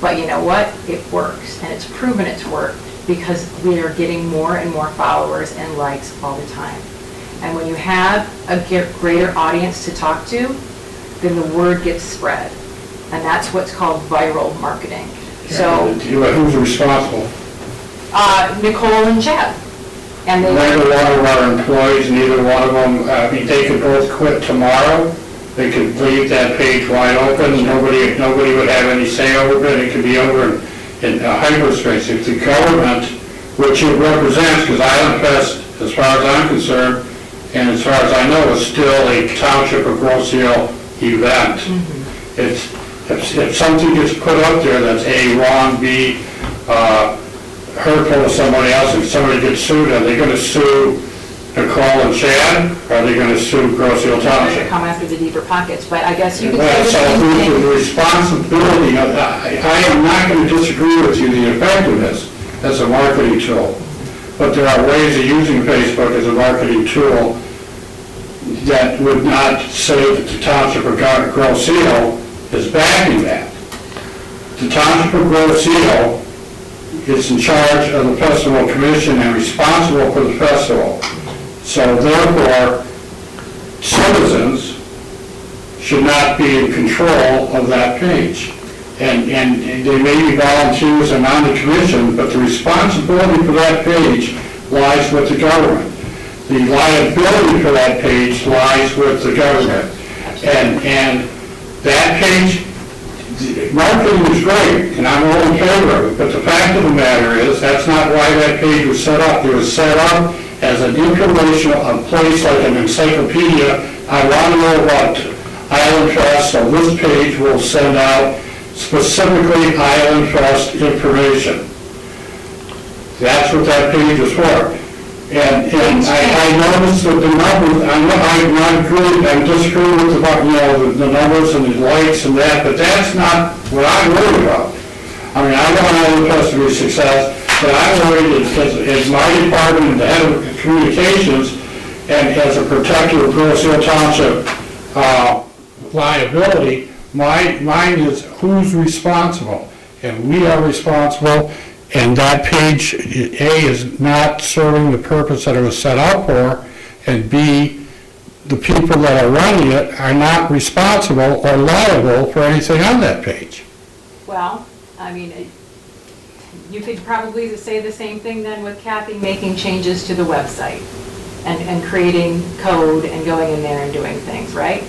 Speaker 1: but you know what? It works, and it's proven it's worked because we are getting more and more followers and likes all the time. And when you have a greater audience to talk to, then the word gets spread. And that's what's called viral marketing. So,
Speaker 5: who's responsible?
Speaker 1: Nicole and Chad. And
Speaker 5: Neither one of our employees, neither one of them, they could both quit tomorrow. They could leave that page wide open. Nobody would have any say over it. It could be over in hyperspace. If the government, which it represents, because Island Fest, as far as I'm concerned, and as far as I know, is still a Township of Grosse Ile event. Mm-hmm. If something gets put up there that's A, wrong, B, hurtful to somebody else, if somebody gets sued, are they going to sue Nicole and Chad, or are they going to sue Grosse Ile Township?
Speaker 1: Come after the deeper pockets, but I guess you could
Speaker 5: say
Speaker 1: the
Speaker 5: same thing. The responsibility of that, I am not going to disagree with you, the effectiveness as a marketing tool, but there are ways of using Facebook as a marketing tool that would not say that the Township of Grosse Ile is backing that. The Township of Grosse Ile is in charge of the Festival Commission and responsible for the festival. So therefore, citizens should not be in control of that page. And they may be volunteers and on the commission, but the responsibility for that page lies with the government. The liability for that page lies with the government. And that page, marketing is great, and I'm all in favor of it, but the fact of the matter is, that's not why that page was set up. It was set up as an informational, a place like an encyclopedia. I want to know about Island Fest, so this page will send out specifically Island Fest information. That's what that page is for. And I noticed that the numbers, I'm disagreeing with the numbers and the likes and that, but that's not what I'm worried about. I mean, I want Island Fest to be a success, but I'm worried as my department, the head of communications, and as a protector of Grosse Ile Township liability, mine is who's responsible. And we are responsible,
Speaker 4: and that page, A, is not serving the purpose that it was set up for, and B, the people that are running it are not responsible or liable for anything on that page.
Speaker 1: Well, I mean, you could probably say the same thing then with Kathy making changes to the website and creating code and going in there and doing things, right?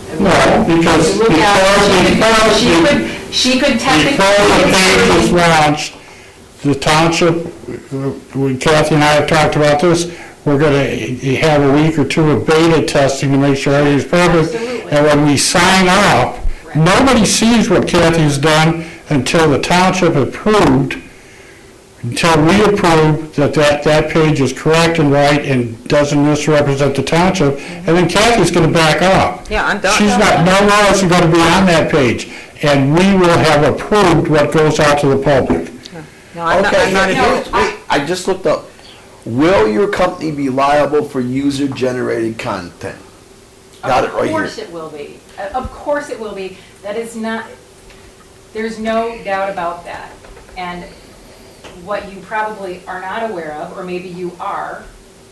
Speaker 1: I mean,
Speaker 4: No, because
Speaker 1: you look at- she could technically.
Speaker 4: Before the page was launched, the township, when Kathy and I have talked about this, we're going to have a week or two of beta testing to make sure everything's perfect.
Speaker 1: Absolutely.
Speaker 4: And when we sign off, nobody sees what Kathy's done until the township approved, until we approve that page is correct and right and doesn't misrepresent the township, and then Kathy's going to back up.
Speaker 2: Yeah, I'm done.
Speaker 4: She's not, no one else is going to be on that page, and we will have approved what goes out to the public.
Speaker 2: No, I'm not,
Speaker 3: Okay,
Speaker 2: I'm not
Speaker 3: here's- wait, I just looked up. Will your company be liable for user-generated content? Got it right
Speaker 1: Of course
Speaker 3: here.
Speaker 1: it will be. Of course it will be. That is not, there's no doubt about that. And what you probably are not aware of, or maybe you are,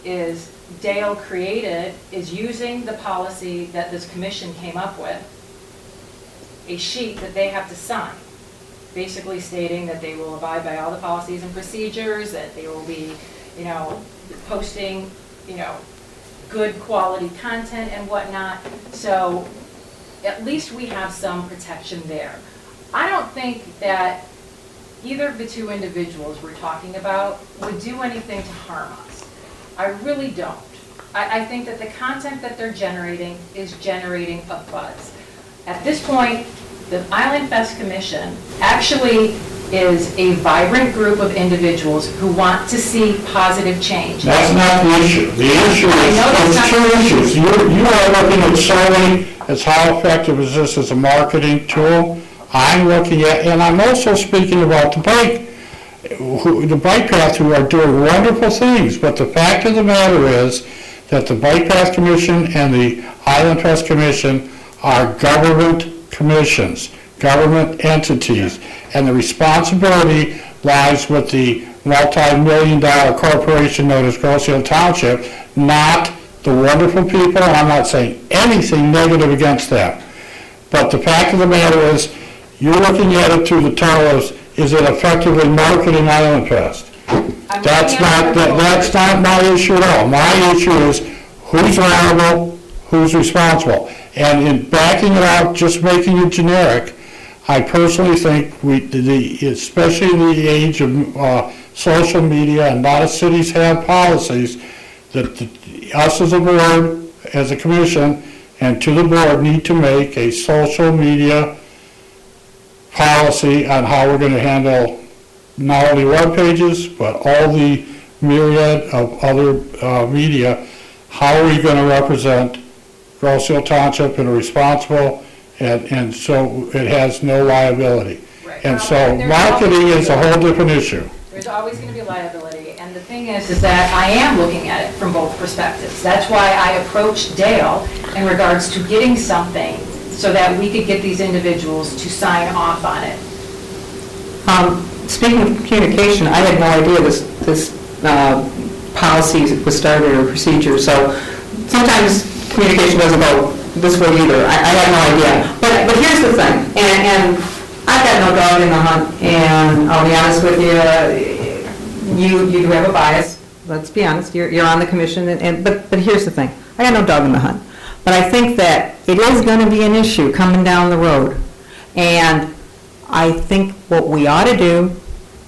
Speaker 1: is Dale created, is using the policy that this commission came up with, a sheet that they have to sign, basically stating that they will abide by all the policies and procedures, that they will be, you know, posting, you know, good quality content and whatnot. So at least we have some protection there. I don't think that either of the two individuals we're talking about would do anything to harm us. I really don't. I think that the content that they're generating is generating a buzz. At this point, the Island Fest Commission actually is a vibrant group of individuals who want to see positive change.
Speaker 4: That's not the issue. The issue
Speaker 1: I know that's
Speaker 4: is,
Speaker 1: not
Speaker 4: there's
Speaker 1: the
Speaker 4: two issues. You are looking at solely as how effective is this as a marketing tool. I'm looking at, and I'm also speaking about the bike path who are doing wonderful things, but the fact of the matter is that the Bike Path Commission and the Island Fest Commission are government commissions, government entities, and the responsibility lies with the multi-million-dollar corporation known as Grosse Ile Township, not the wonderful people. I'm not saying anything negative against them. But the fact of the matter is, you're looking at it through the tunnel as, is it effectively marketing Island Fest? That's not my issue at all. My issue is who's liable, who's responsible. And in backing it out, just making it generic, I personally think especially in the age of social media, and a lot of cities have policies, that us as a board, as a commission, and to the board need to make a social media policy on how we're going to handle not only web pages, but all the myriad of other media. How are we going to represent Grosse Ile Township in a responsible, and so it has no liability.
Speaker 1: Right.
Speaker 4: And
Speaker 1: Well,
Speaker 4: so
Speaker 1: there's
Speaker 4: marketing
Speaker 1: always-
Speaker 4: is a whole different issue.
Speaker 1: There's always going to be liability, and the thing is that I am looking at it from both perspectives. That's why I approached Dale in regards to getting something so that we could get these individuals to sign off on it.
Speaker 2: Speaking of communication, I had no idea this policy was started or procedure, so sometimes communication doesn't go this way either. I had no idea. But here's the thing, and I've got no dog in the hunt, and I'll be honest with you, you do have a bias. Let's be honest, you're on the commission, but here's the thing, I got no dog in the hunt. But I think that it is going to be an issue coming down the road. And I think what we ought to do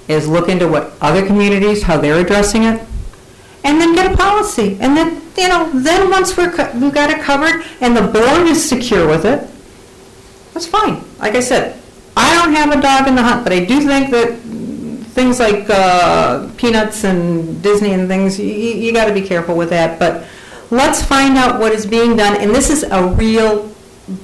Speaker 2: is look into what other communities, how they're addressing it, and then get a policy. And then, then once we've got it covered and the board is secure with it, that's fine. Like I said, I don't have a dog in the hunt, but I do think that things like Peanuts and Disney and things, you got to be careful with that. But let's find out what is being done. And this is a real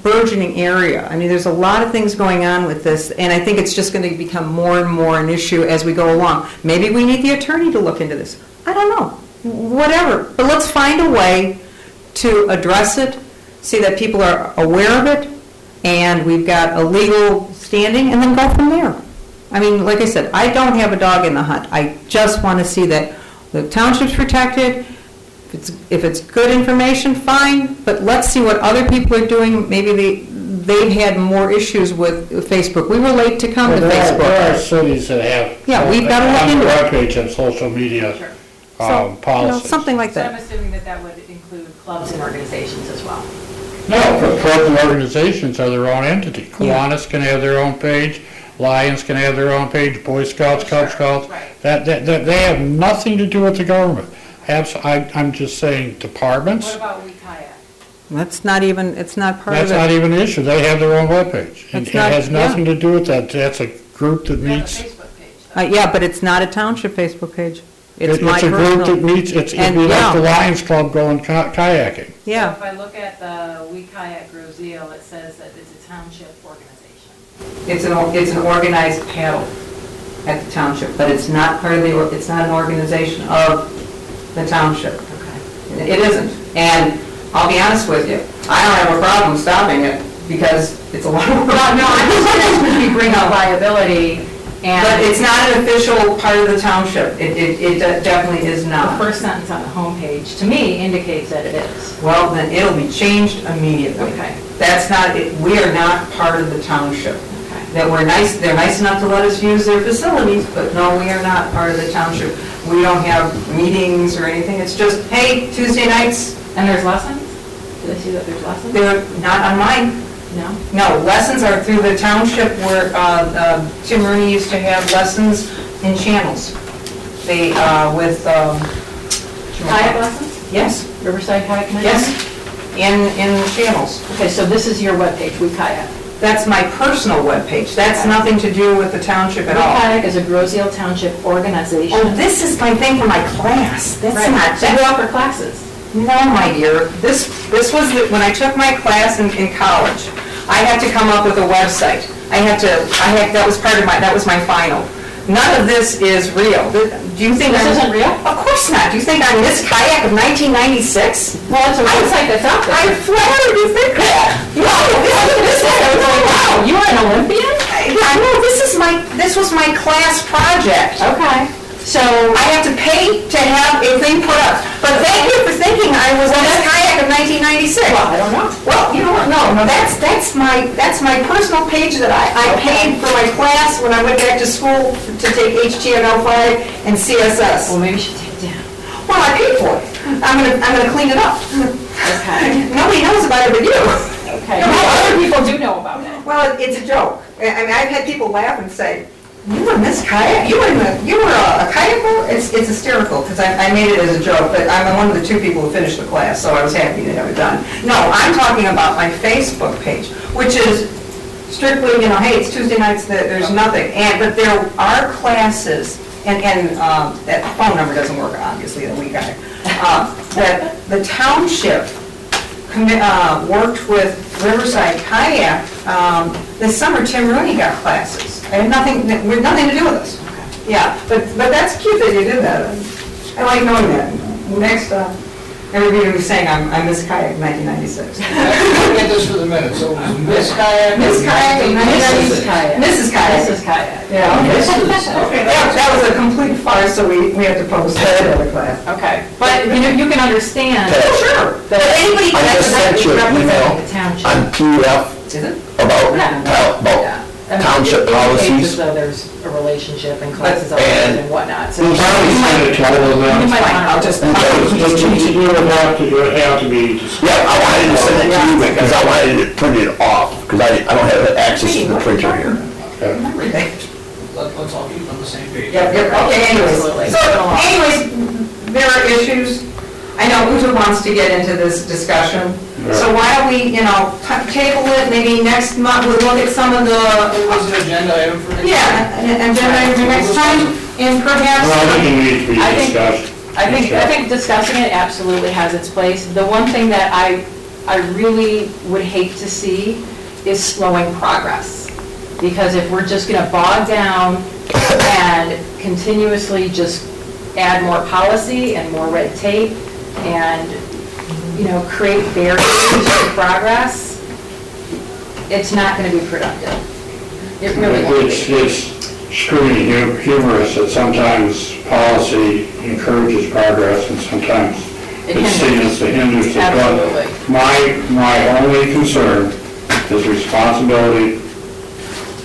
Speaker 2: burgeoning area. I mean, there's a lot of things going on with this, and I think it's just going to become more and more an issue as we go along. Maybe we need the attorney to look into this. I don't know. Whatever. But let's find a way to address it, see that people are aware of it, and we've got a legal standing, and then go from there. I mean, like I said, I don't have a dog in the hunt. I just want to see that the township's protected. If it's good information, fine, but let's see what other people are doing. Maybe they've had more issues with Facebook. We were late to come to
Speaker 4: There are
Speaker 2: Facebook.
Speaker 4: cities that have.
Speaker 2: Yeah, we've gotta look into it.
Speaker 4: On their webpage have social media
Speaker 2: So, you know,
Speaker 4: policies.
Speaker 2: something like
Speaker 1: So I'm
Speaker 2: that.
Speaker 1: assuming that that would include clubs and organizations as well.
Speaker 4: No, but clubs and organizations are their own entity.
Speaker 2: Yeah.
Speaker 4: Kiwanis can have their own page, Lions can have their own page, Boy Scouts, Cub Scouts.
Speaker 1: Right.
Speaker 4: That, they have nothing to do with the government. I'm just saying
Speaker 1: What
Speaker 4: departments,
Speaker 1: about We Kayak?
Speaker 2: That's not even, it's not part of
Speaker 4: that's not
Speaker 2: it.
Speaker 4: even an issue. They have their own webpage. It
Speaker 2: It's not-
Speaker 4: has
Speaker 2: yeah.
Speaker 4: nothing to do with that. That's a group that
Speaker 1: We have a
Speaker 4: meets.
Speaker 1: Facebook page.
Speaker 2: Yeah, but it's not a township Facebook page. It's
Speaker 4: It's
Speaker 2: my
Speaker 4: a group that
Speaker 2: personal.
Speaker 4: meets, it'd
Speaker 2: And,
Speaker 4: be like
Speaker 2: yeah.
Speaker 4: the Lions Club going kayaking.
Speaker 1: So
Speaker 2: Yeah,
Speaker 1: if I look at the We Kayak Groseal, it says that it's a township organization.
Speaker 2: it's an organized paddle at the township, but it's not part of the, it's not an organization of the township.
Speaker 1: Okay.
Speaker 2: It isn't. And I'll be honest with you, I don't have a problem stopping it because it's a lot of work.
Speaker 1: No, I'm just saying, we bring up liability, and
Speaker 2: But it's not an official part of the township. It definitely is
Speaker 1: the
Speaker 2: not.
Speaker 1: first sentence on the homepage, to me, indicates that it is.
Speaker 2: Well, then it'll be changed immediately.
Speaker 1: Okay.
Speaker 2: That's not, we are not part of the township.
Speaker 1: Okay.
Speaker 2: That we're nice, they're nice enough to let us use their facilities, but no, we are not part of the township. We don't have meetings or anything. It's just, hey, Tuesday nights,
Speaker 1: And there's lessons? Did I see that there's lessons?
Speaker 2: they're not on mine.
Speaker 1: No?
Speaker 2: No, lessons are through the township where Tim Rooney used to have lessons in channels. They, with,
Speaker 1: Kayak lessons?
Speaker 2: yes,
Speaker 1: Riverside Kayak Commission?
Speaker 2: yes, in channels.
Speaker 1: Okay, so this is your webpage, We Kayak.
Speaker 2: That's my personal webpage. That's nothing to do with the township
Speaker 1: We
Speaker 2: at all.
Speaker 1: Kayak is a Groseal Township organization.
Speaker 2: Oh, this is my thing for my class. That's
Speaker 1: Right.
Speaker 2: not,
Speaker 1: So you offer classes.
Speaker 2: no, my dear. This was, when I took my class in college, I had to come up with a website. That was part of that was my final. None of this is real. Do you think
Speaker 1: This isn't real?
Speaker 2: Of course not. Do you think I'm Miss Kayak of 1996?
Speaker 1: Well, it's a website that's out
Speaker 2: I'm
Speaker 1: there.
Speaker 2: flattered you think that. No, this is, wow.
Speaker 1: You are an Olympian?
Speaker 2: I know, this was my class project.
Speaker 1: Okay. So,
Speaker 2: I have to pay to have a thing put up. But thank you for thinking I was Miss Kayak of 1996.
Speaker 1: well, I don't know.
Speaker 2: Well, you know what, no, that's my personal page that I paid for my class when I went back to school to take HTML5 and CSS.
Speaker 1: Well, maybe you should take it down.
Speaker 2: Well, I paid for it. I'm gonna clean it up.
Speaker 1: Okay.
Speaker 2: Nobody knows about it but you.
Speaker 1: Okay. Well, other people do know about it.
Speaker 2: Well, it's a joke. I mean, I've had people laugh and say, "You were Miss Kayak? You were a kayaker?" It's hysterical because I made it as a joke, but I'm one of the 2 people who finished the class, so I was happy to have it done. No, I'm talking about my Facebook page, which is strictly, hey, it's Tuesday nights, there's nothing. But there are classes, and that phone number doesn't work, obviously, that we got it, that the township worked with Riverside Kayak. This summer, Tim Rooney got classes. I had nothing to do with this. Yeah, but that's cute that you did that. I like knowing that. Next, everybody was saying I'm Miss Kayak 1996.
Speaker 6: Get this for the minutes, so Miss Kayak.
Speaker 2: Miss Kayak in 1996.
Speaker 1: Mrs. Kayak.
Speaker 2: Mrs. Kayak.
Speaker 1: Mrs. Kayak.
Speaker 2: Yeah, okay.
Speaker 6: Okay.
Speaker 2: That was a complete farce, so we had to post that other class.
Speaker 1: Okay. But, you can understand
Speaker 2: Sure. But anybody
Speaker 3: I just sent you an email
Speaker 1: the township.
Speaker 3: on PDF
Speaker 2: Is it?
Speaker 3: about,
Speaker 1: Yeah.
Speaker 3: about
Speaker 1: I mean,
Speaker 3: township
Speaker 1: it indicates
Speaker 3: policies.
Speaker 1: as though there's a relationship and classes
Speaker 3: And-
Speaker 1: and whatnot, so.
Speaker 4: We'll probably send it to all of
Speaker 1: You
Speaker 4: them.
Speaker 1: might
Speaker 2: Fine,
Speaker 1: wanna-
Speaker 2: I'll just.
Speaker 4: It would have to be discussed.
Speaker 3: Yeah, I wanted to send it to you because I wanted it printed off, because I don't have access to the printer here.
Speaker 2: Everything.
Speaker 6: Let's all keep on the same page.
Speaker 2: Yep, okay,
Speaker 1: Absolutely.
Speaker 2: anyways. So anyways, there are issues. I know Uta wants to get into this discussion. So why don't we, table it, maybe next month, we'll look at some of
Speaker 6: What
Speaker 2: the,
Speaker 6: was the agenda item for next?
Speaker 2: and then next time, and perhaps.
Speaker 4: Well, I think it needs to be
Speaker 1: I think-
Speaker 4: discussed.
Speaker 1: I think discussing it absolutely has its place. The one thing that I really would hate to see is slowing progress. Because if we're just gonna bog down and continuously just add more policy and more red tape and, create barriers to progress, it's not gonna be productive. It really won't be.
Speaker 5: extremely humorous that sometimes policy encourages progress and sometimes it's seen as the hinders it.
Speaker 1: Absolutely.
Speaker 5: But my only concern is responsibility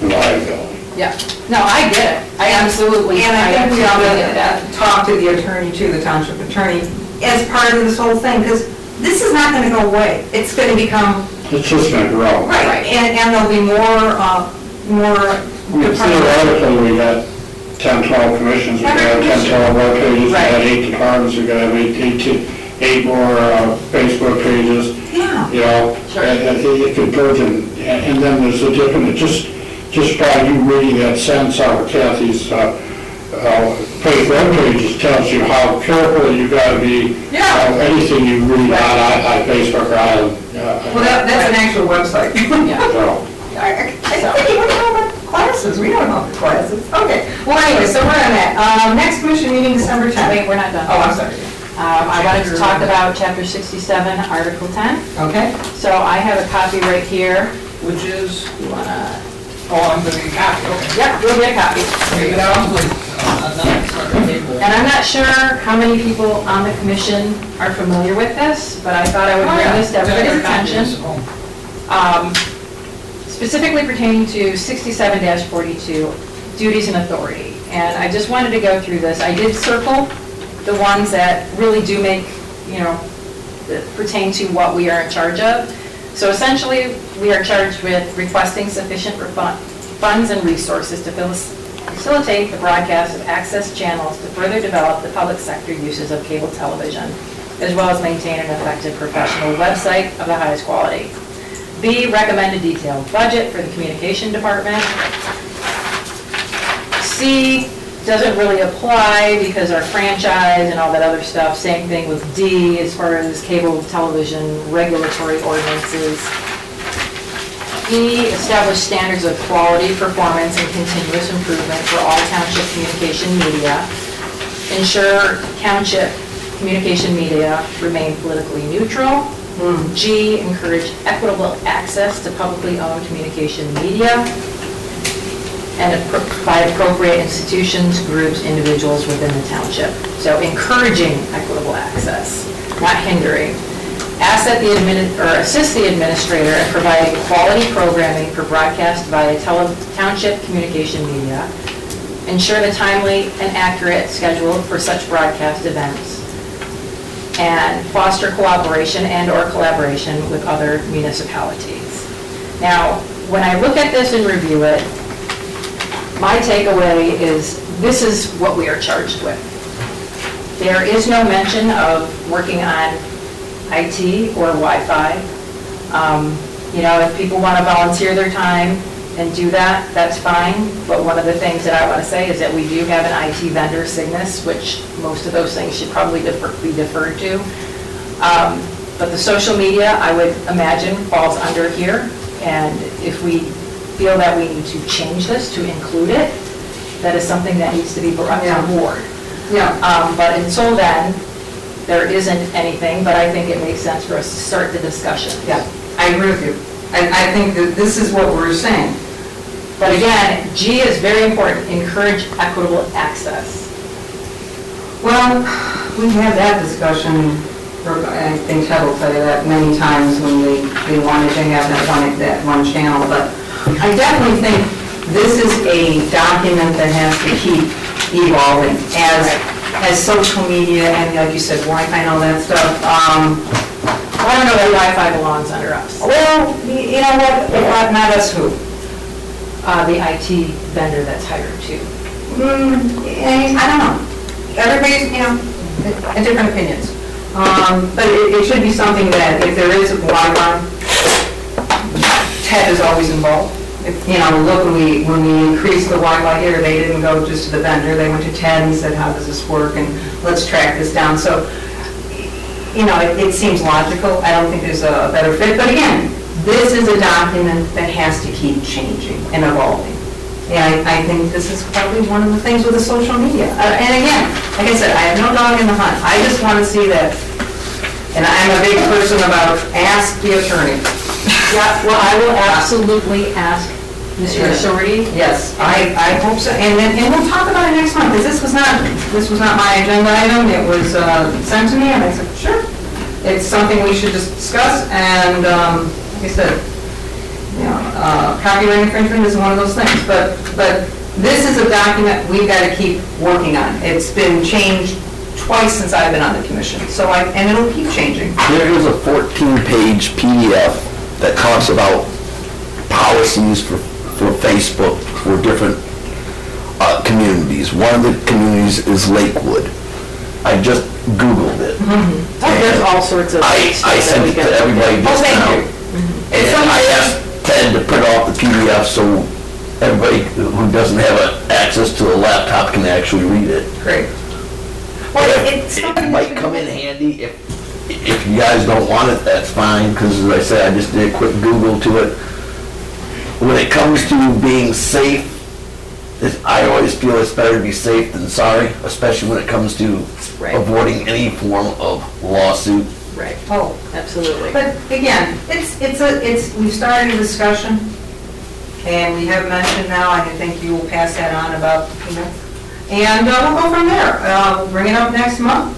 Speaker 5: and liability.
Speaker 1: Yeah, no, I get it, I absolutely,
Speaker 2: And I think we ought
Speaker 1: absolutely get that.
Speaker 2: to talk to the attorney, too, the township attorney, as part of this whole thing, because this is not going to go away. It's going to become,
Speaker 5: It's just going to grow.
Speaker 2: right, and there'll be more
Speaker 5: I mean, theoretically, we got 10, 12 commissions, we got 10, 12 web pages, we got 8 departments, we got 8 more Facebook pages.
Speaker 2: Yeah.
Speaker 5: You know,
Speaker 1: Sure.
Speaker 5: and it could burgeon, and then there's a different, just by you reading that sentence out of Kathy's web pages tells you how careful you gotta be.
Speaker 2: Yeah.
Speaker 5: Anything you read on Facebook or on.
Speaker 2: Well, that's an actual website.
Speaker 5: So,
Speaker 2: I think we know about classes, we don't know the classes. Okay, well, anyway, so we're on that. Next commission meeting, December 10th.
Speaker 1: Wait, we're not done.
Speaker 2: Oh, I'm sorry.
Speaker 1: I wanted to talk about Chapter 67, Article 10.
Speaker 2: Okay.
Speaker 1: So I have a copy right here.
Speaker 6: Which is,
Speaker 1: You wanna,
Speaker 6: I'm gonna get a copy, okay.
Speaker 1: yep, you'll get a copy.
Speaker 6: Take it out, please. I'm not starting to table.
Speaker 1: And I'm not sure how many people on the commission are familiar with this, but I thought I would bring this to everybody's attention. Specifically pertaining to 67-42, duties and authority. And I just wanted to go through this. I did circle the ones that really do make, that pertain to what we are in charge of. So essentially, we are charged with requesting sufficient funds and resources to facilitate the broadcast of access channels to further develop the public sector uses of cable television, as well as maintain an effective professional website of the highest quality. B, recommend a detailed budget for the communication department. C, doesn't really apply because our franchise and all that other stuff. Same thing with D as far as cable television regulatory ordinances. E, establish standards of quality, performance, and continuous improvement for all township communication media. Ensure township communication media remain politically neutral. G, encourage equitable access to publicly owned communication media. And by appropriate institutions, groups, individuals within the township. So encouraging equitable access, not hindering. Assist the administrator in providing quality programming for broadcast via township communication media. Ensure the timely and accurate schedule for such broadcast events. And foster cooperation and/or collaboration with other municipalities. Now, when I look at this and review it, my takeaway is this is what we are charged with. There is no mention of working on IT or Wi-Fi. If people want to volunteer their time and do that, that's fine. But one of the things that I want to say is that we do have an IT vendor, Cygnus, which most of those things should probably be deferred to. But the social media, I would imagine, falls under here. And if we feel that we need to change this to include it, that is something that needs to be brought on board.
Speaker 2: Yeah.
Speaker 1: But until then, there isn't anything, but I think it makes sense for us to start the discussion.
Speaker 2: Yeah, I agree with you. I think that this is what we're saying.
Speaker 1: But again, G is very important, encourage equitable access.
Speaker 2: Well, we had that discussion, I think Ted will tell you that many times when they wanted to have that one channel, but I definitely think this is a document that has to keep evolving as social media and, like you said, Wi-Fi and all that stuff.
Speaker 1: I don't know that Wi-Fi belongs under us.
Speaker 2: Well, you know what, not us who?
Speaker 1: The IT vendor that's hired too.
Speaker 2: I don't know. Everybody's, different opinions. But it should be something that if there is Wi-Fi, Ted is always involved. Look, when we increased the Wi-Fi here, they didn't go just to the vendor, they went to Ted and said, how does this work, and let's track this down. So, it seems logical. I don't think there's a better fit. But again, this is a document that has to keep changing and evolving. And I think this is probably one of the things with the social media. And again, like I said, I have no dog in the hunt. I just want to see that, and I'm a big person about ask the attorney.
Speaker 1: Yeah, well, I will absolutely ask Mr. Shorty?
Speaker 2: Yes, I hope so, and we'll talk about it next month, because this was not my agenda item, it was sent to me, and I said, sure, it's something we should just discuss, and like I said, copyright infringement is one of those things, but this is a document we've got to keep working on. It's been changed twice since I've been on the commission, and it'll keep changing.
Speaker 3: There is a 14-page PDF that talks about policies for Facebook for different communities. One of the communities is Lakewood. I just Googled it.
Speaker 1: There's all sorts of.
Speaker 3: I sent it to everybody just now. And I asked Ted to print off the PDF so everybody who doesn't have access to a laptop can actually read it.
Speaker 2: Great.
Speaker 3: It might come in handy if you guys don't want it, that's fine, because as I said, I just did a quick Google to it. When it comes to being safe, I always feel it's better to be safe than sorry, especially when it comes to
Speaker 1: Right.
Speaker 3: avoiding any form of lawsuit.
Speaker 1: Right. Oh, absolutely.
Speaker 2: But again, we've started a discussion, and we have mentioned now, I think you will pass that on about, and we'll go from there. Bring it up next month.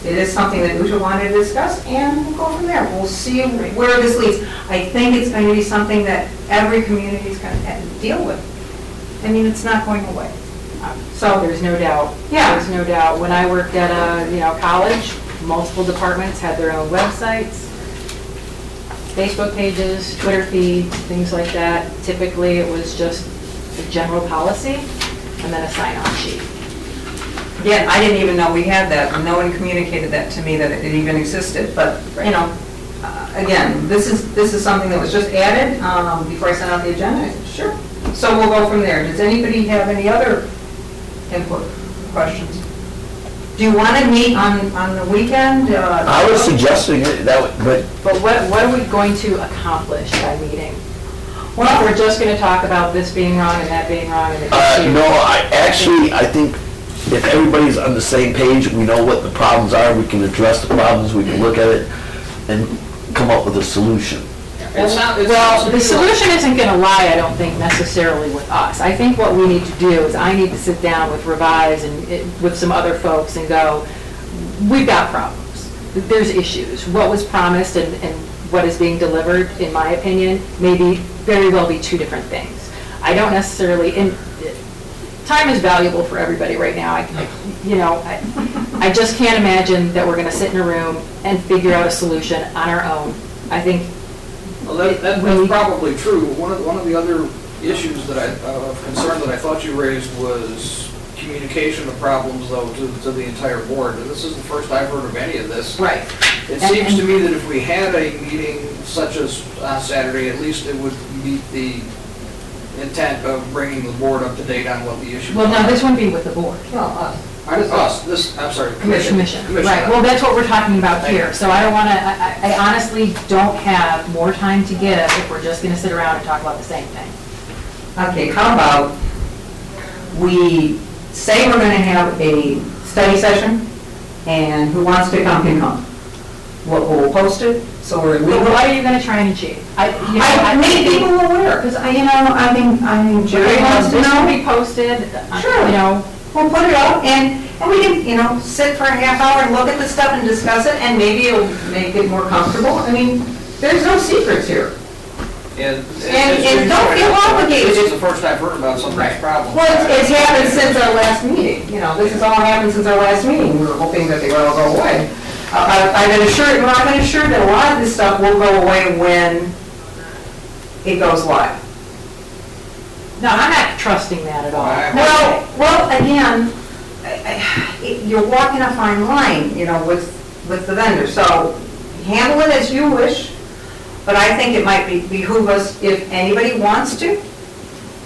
Speaker 2: It is something that Uta wanted to discuss, and we'll go from there. We'll see where this leads. I think it's going to be something that every community is going to have to deal with. I mean, it's not going away.
Speaker 1: So there's no doubt.
Speaker 2: Yeah.
Speaker 1: There's no doubt. When I worked at a, college, multiple departments had their own websites, Facebook pages, Twitter feeds, things like that. Typically, it was just a general policy and then a sign-off sheet.
Speaker 2: Yeah, I didn't even know we had that. No one communicated that to me, that it even existed. But, again, this is something that was just added before I sent out the agenda. I said, sure. So we'll go from there. Does anybody have any other input, questions? Do you want to meet on the weekend?
Speaker 3: I was suggesting it, but
Speaker 1: But what are we going to accomplish by meeting? Well, we're just going to talk about this being wrong and that being wrong and the issue.
Speaker 3: no, I think if everybody's on the same page, we know what the problems are, we can address the problems, we can look at it and come up with a solution.
Speaker 1: Well, the solution isn't going to lie, I don't think, necessarily with us. I think what we need to do is I need to sit down with Revise and with some other folks and go, we've got problems. There's issues. What was promised and what is being delivered, in my opinion, may very well be two different things. I don't necessarily, and time is valuable for everybody right now. I just can't imagine that we're going to sit in a room and figure out a solution on our own. I think.
Speaker 6: Well, that's probably true. One of the other issues of concern that I thought you raised was communication of problems, though, to the entire board. And this is the first I've heard of any of this.
Speaker 1: Right.
Speaker 6: It seems to me that if we had a meeting such as on Saturday, at least it would meet the intent of bringing the board up to date on what the issues are.
Speaker 1: Well, no, this wouldn't be with the board.
Speaker 6: I'm sorry.
Speaker 1: Commission. Right, well, that's what we're talking about here. So I don't want to, I honestly don't have more time to give if we're just going to sit around and talk about the same thing.
Speaker 2: Okay, how about we say we're going to have a study session, and who wants to come can come. We'll post it, so we're legal.
Speaker 1: But what are you going to try and achieve?
Speaker 2: I make people aware, because I mean, Jerry wants to
Speaker 1: This will
Speaker 2: know.
Speaker 1: be posted,
Speaker 2: Sure. We'll put it up, and we can, sit for a half hour and look at the stuff and discuss it, and maybe it'll make it more comfortable. I mean, there's no secrets here.
Speaker 6: And
Speaker 2: don't feel obligated.
Speaker 6: This is the first I've heard about some of these problems.
Speaker 2: Well, it's happened since our last meeting, this has all happened since our last meeting. We were hoping that they would all go away. I've been assured that a lot of this stuff will go away when it goes live.
Speaker 1: No, I'm not trusting that at all.
Speaker 2: Well, again, you're walking a fine line, with the vendor. So handle it as you wish, but I think it might behoove us, if anybody wants to,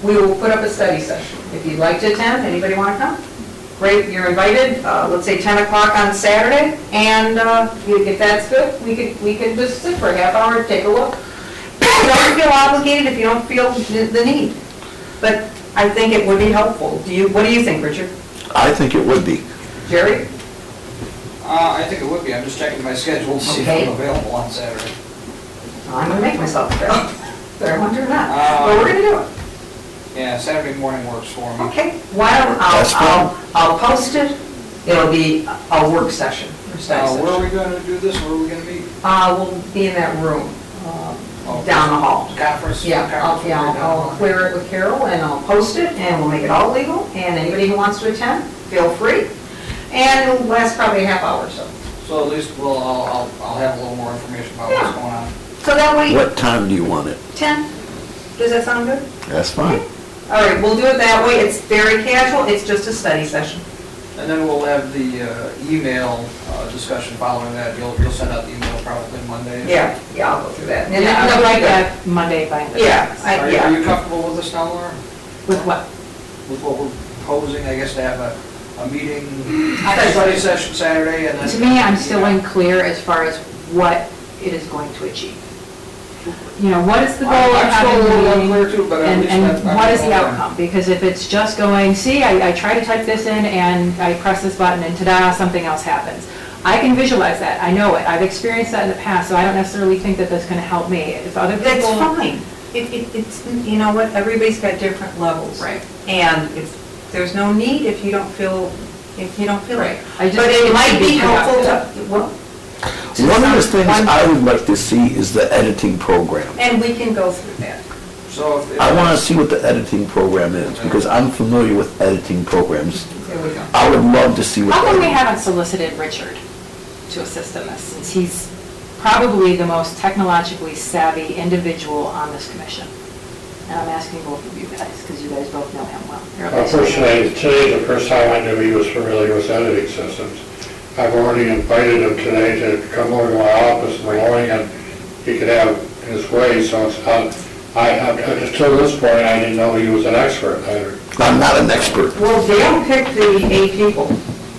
Speaker 2: we will put up a study session. If you'd like to attend, anybody want to come? Great, you're invited, let's say 10 o'clock on Saturday, and if that's good, we could just sit for a half hour and take a look. Don't feel obligated if you don't feel the need. But I think it would be helpful. What do you think, Richard?
Speaker 3: I think it would be.
Speaker 2: Jerry?
Speaker 6: I think it would be. I'm just checking my schedule to see if I'm available on Saturday.
Speaker 2: I'm going to make myself available. Whether I want to or not. But we're going to do it.
Speaker 6: Yeah, Saturday morning works for me.
Speaker 7: Okay, why don't,
Speaker 3: That's fine.
Speaker 7: I'll post it. It'll be a work session, or study
Speaker 6: Where are
Speaker 7: session.
Speaker 6: we gonna do this, where are we gonna meet?
Speaker 7: We'll be in that room, down the hall.
Speaker 6: Conference?
Speaker 7: Yeah,
Speaker 6: Conference room down the
Speaker 7: I'll
Speaker 6: hall.
Speaker 7: clear it with Carol, and I'll post it, and we'll make it all legal, and anybody who wants to attend, feel free. And it'll last probably a half hour or so.
Speaker 6: So at least, well, I'll have a little more information about
Speaker 7: Yeah.
Speaker 6: what's going on.
Speaker 7: So that way,
Speaker 3: What time do you want it?
Speaker 7: 10, does that sound good?
Speaker 3: That's fine.
Speaker 7: All right, we'll do it that way, it's very casual, it's just a study session.
Speaker 6: And then we'll have the email discussion following that. You'll send out the email probably Monday.
Speaker 7: Yeah, I'll go through that. And
Speaker 1: Yeah, I
Speaker 7: that'll
Speaker 1: would
Speaker 7: be
Speaker 1: like
Speaker 7: good.
Speaker 1: that Monday by the.
Speaker 7: Yeah,
Speaker 6: Are
Speaker 7: yeah.
Speaker 6: you comfortable with this now, Laura?
Speaker 1: With what?
Speaker 6: With what we're proposing, I guess, to have a meeting,
Speaker 1: I-
Speaker 6: study session Saturday and then...
Speaker 1: To me, I'm still unclear as far as what it is going to achieve. You know, what is the goal of
Speaker 6: I'm still a
Speaker 1: having
Speaker 6: little
Speaker 1: the meeting?
Speaker 6: unclear too, but at least...
Speaker 1: And
Speaker 6: I'm-
Speaker 1: what is the
Speaker 6: I'm-
Speaker 1: outcome? Because if it's just going, see, I try to type this in and I press this button and ta-da, something else happens. I can visualize that, I know it, I've experienced that in the past, so I don't necessarily think that that's gonna help me. If other people...
Speaker 7: That's fine. It's, you know what, everybody's got different levels.
Speaker 1: Right.
Speaker 7: And there's no need if you don't feel it.
Speaker 1: Right. I just
Speaker 7: But
Speaker 1: think
Speaker 7: it
Speaker 1: it
Speaker 7: might
Speaker 1: should
Speaker 7: be
Speaker 1: be
Speaker 7: helpful
Speaker 1: productive.
Speaker 7: to, well,
Speaker 3: One of the things I would like to see is the editing program.
Speaker 7: and we can go through that.
Speaker 6: So if...
Speaker 3: I want to see what the editing program is, because I'm familiar with editing programs.
Speaker 7: There we go.
Speaker 3: I would love to see what.
Speaker 1: How come we
Speaker 3: editing-
Speaker 1: haven't solicited Richard to assist in this, since he's probably the most technologically savvy individual on this commission? And I'm asking both of you guys, because you guys both know him well. You're
Speaker 4: Well,
Speaker 1: also-
Speaker 4: personally, today's the first time I knew he was familiar with editing systems. I've already invited him today to come over to my office in the morning and he could have his way, so it's, until this point, I didn't know he was an expert either.
Speaker 3: I'm not an expert.
Speaker 7: Well, Dale picked the 8 people,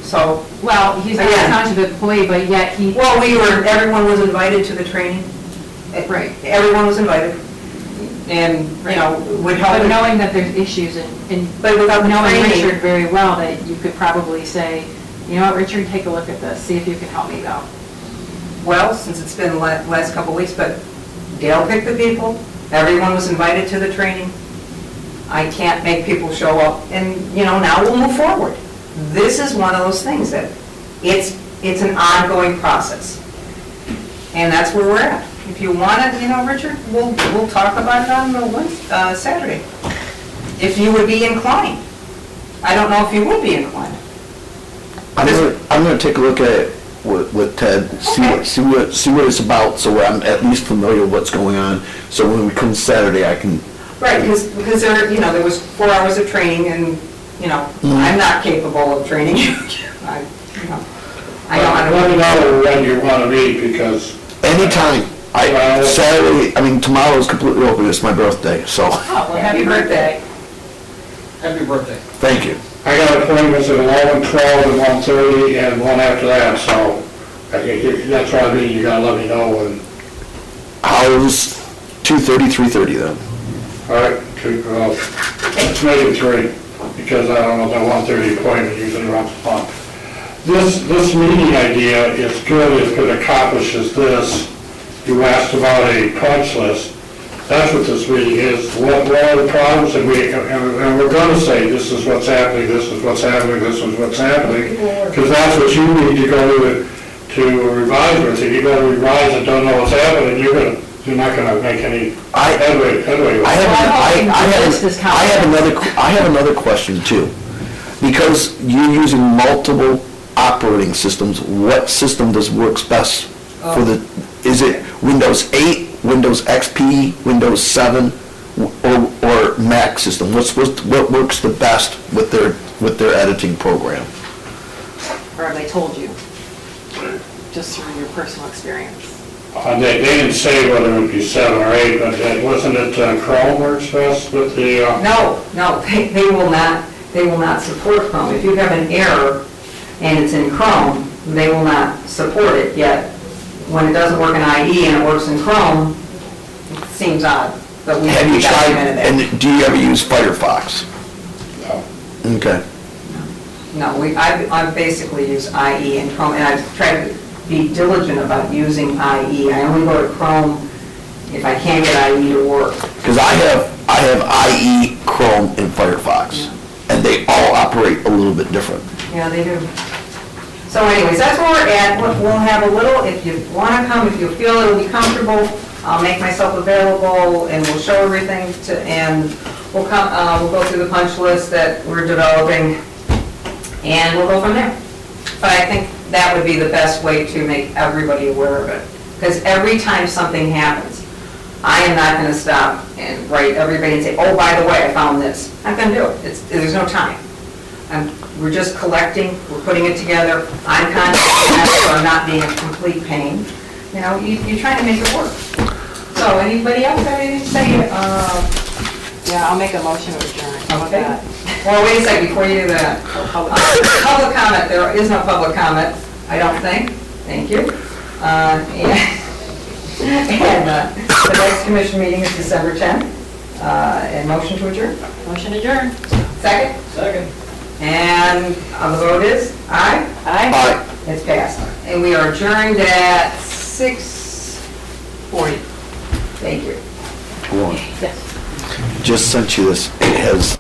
Speaker 7: so,
Speaker 1: Well, he's not a
Speaker 7: Again.
Speaker 1: township employee, but yet he,
Speaker 7: well, everyone was invited to the training.
Speaker 1: right.
Speaker 7: Everyone was invited. And, you know, would help.
Speaker 1: But knowing that there's issues and
Speaker 7: But without the
Speaker 1: knowing
Speaker 7: training-
Speaker 1: Richard very well, that you could probably say, you know what, Richard, take a look at this, see if you can help me though.
Speaker 7: Well, since it's been the last couple of weeks, but Dale picked the people, everyone was invited to the training. I can't make people show up, and, you know, now we'll move forward. This is one of those things that, it's an ongoing process. And that's where we're at. If you want it, you know, Richard, we'll talk about it on the Saturday. If you would be inclined. I don't know if you would be inclined.
Speaker 3: I'm gonna take a look at it with Ted,
Speaker 7: Okay.
Speaker 3: see what it's about, so I'm at least familiar with what's going on. So when we come Saturday, I can.
Speaker 7: Right, because there, you know, there was 4 hours of training, and, you know, I'm not capable of training. I know how to.
Speaker 4: Let me know when you want to meet, because
Speaker 3: Anytime. Saturday, I mean, tomorrow's completely open, it's my birthday, so,
Speaker 1: Oh, well, happy birthday.
Speaker 6: Happy birthday.
Speaker 3: thank you.
Speaker 4: I got appointments at 11, 12, and 1:30, and one after that, so that's what I mean, you gotta let me know when.
Speaker 3: How's 2:30, 3:30 then?
Speaker 4: All right, let's make it 3, because I don't know, that 1:30 appointment usually runs long. This meeting idea is good if it accomplishes this. You asked about a punch list. That's what this meeting is. What are the problems? And we're going to say, this is what's happening, this is what's happening, this is what's happening, because that's what you need to go to revise with. If you go to revise and don't know what's happening, you're not going to make any headway with it.
Speaker 3: I have another question too. Because you're using multiple operating systems, what system works best for is it Windows 8, Windows XP, Windows 7, or Mac system? What works the best with their editing program?
Speaker 1: Or have they told you? Just through your personal experience?
Speaker 4: They didn't say whether it would be 7 or 8, but wasn't it Chrome works best with the...
Speaker 7: No, they will not support Chrome. If you have an error and it's in Chrome, they will not support it yet. When it doesn't work in IE and it works in Chrome, it seems odd, but we
Speaker 3: Have you tried,
Speaker 7: documented that.
Speaker 3: and do you ever use Firefox?
Speaker 4: No.
Speaker 3: Okay.
Speaker 7: No, I basically use IE and Chrome, and I've tried to be diligent about using IE. I only go to Chrome if I can't get IE to work.
Speaker 3: Because I have IE, Chrome, and Firefox. And they all operate a little bit different.
Speaker 7: Yeah, they do. So anyways, that's where we're at. We'll have a little, if you want to come, if you feel it'll be comfortable, I'll make myself available and we'll show everything and we'll go through the punch list that we're developing and we'll go from there. But I think that would be the best way to make everybody aware of it. Because every time something happens, I am not going to stop and write everybody and say, oh, by the way, I found this. I'm not going to do it. There's no time. We're just collecting, we're putting it together. I'm conscious of not being a complete pain. You know, you're trying to make it work. So anybody else have anything to say?
Speaker 1: Yeah, I'll make a motion to adjourn. How about
Speaker 7: Okay.
Speaker 1: that?
Speaker 7: Well, wait a second, before you do that. Public comment, there is no public comment, I don't think. Thank you. And the next commission meeting is December 10th. And motion to adjourn?
Speaker 1: Motion adjourned.
Speaker 7: Second?
Speaker 6: Second.
Speaker 7: And the vote is aye?
Speaker 1: Aye.
Speaker 7: It's passed. And we are adjourned at 6:40. Thank you.
Speaker 3: Hold on.
Speaker 1: Yes.
Speaker 3: Just sent you this. It has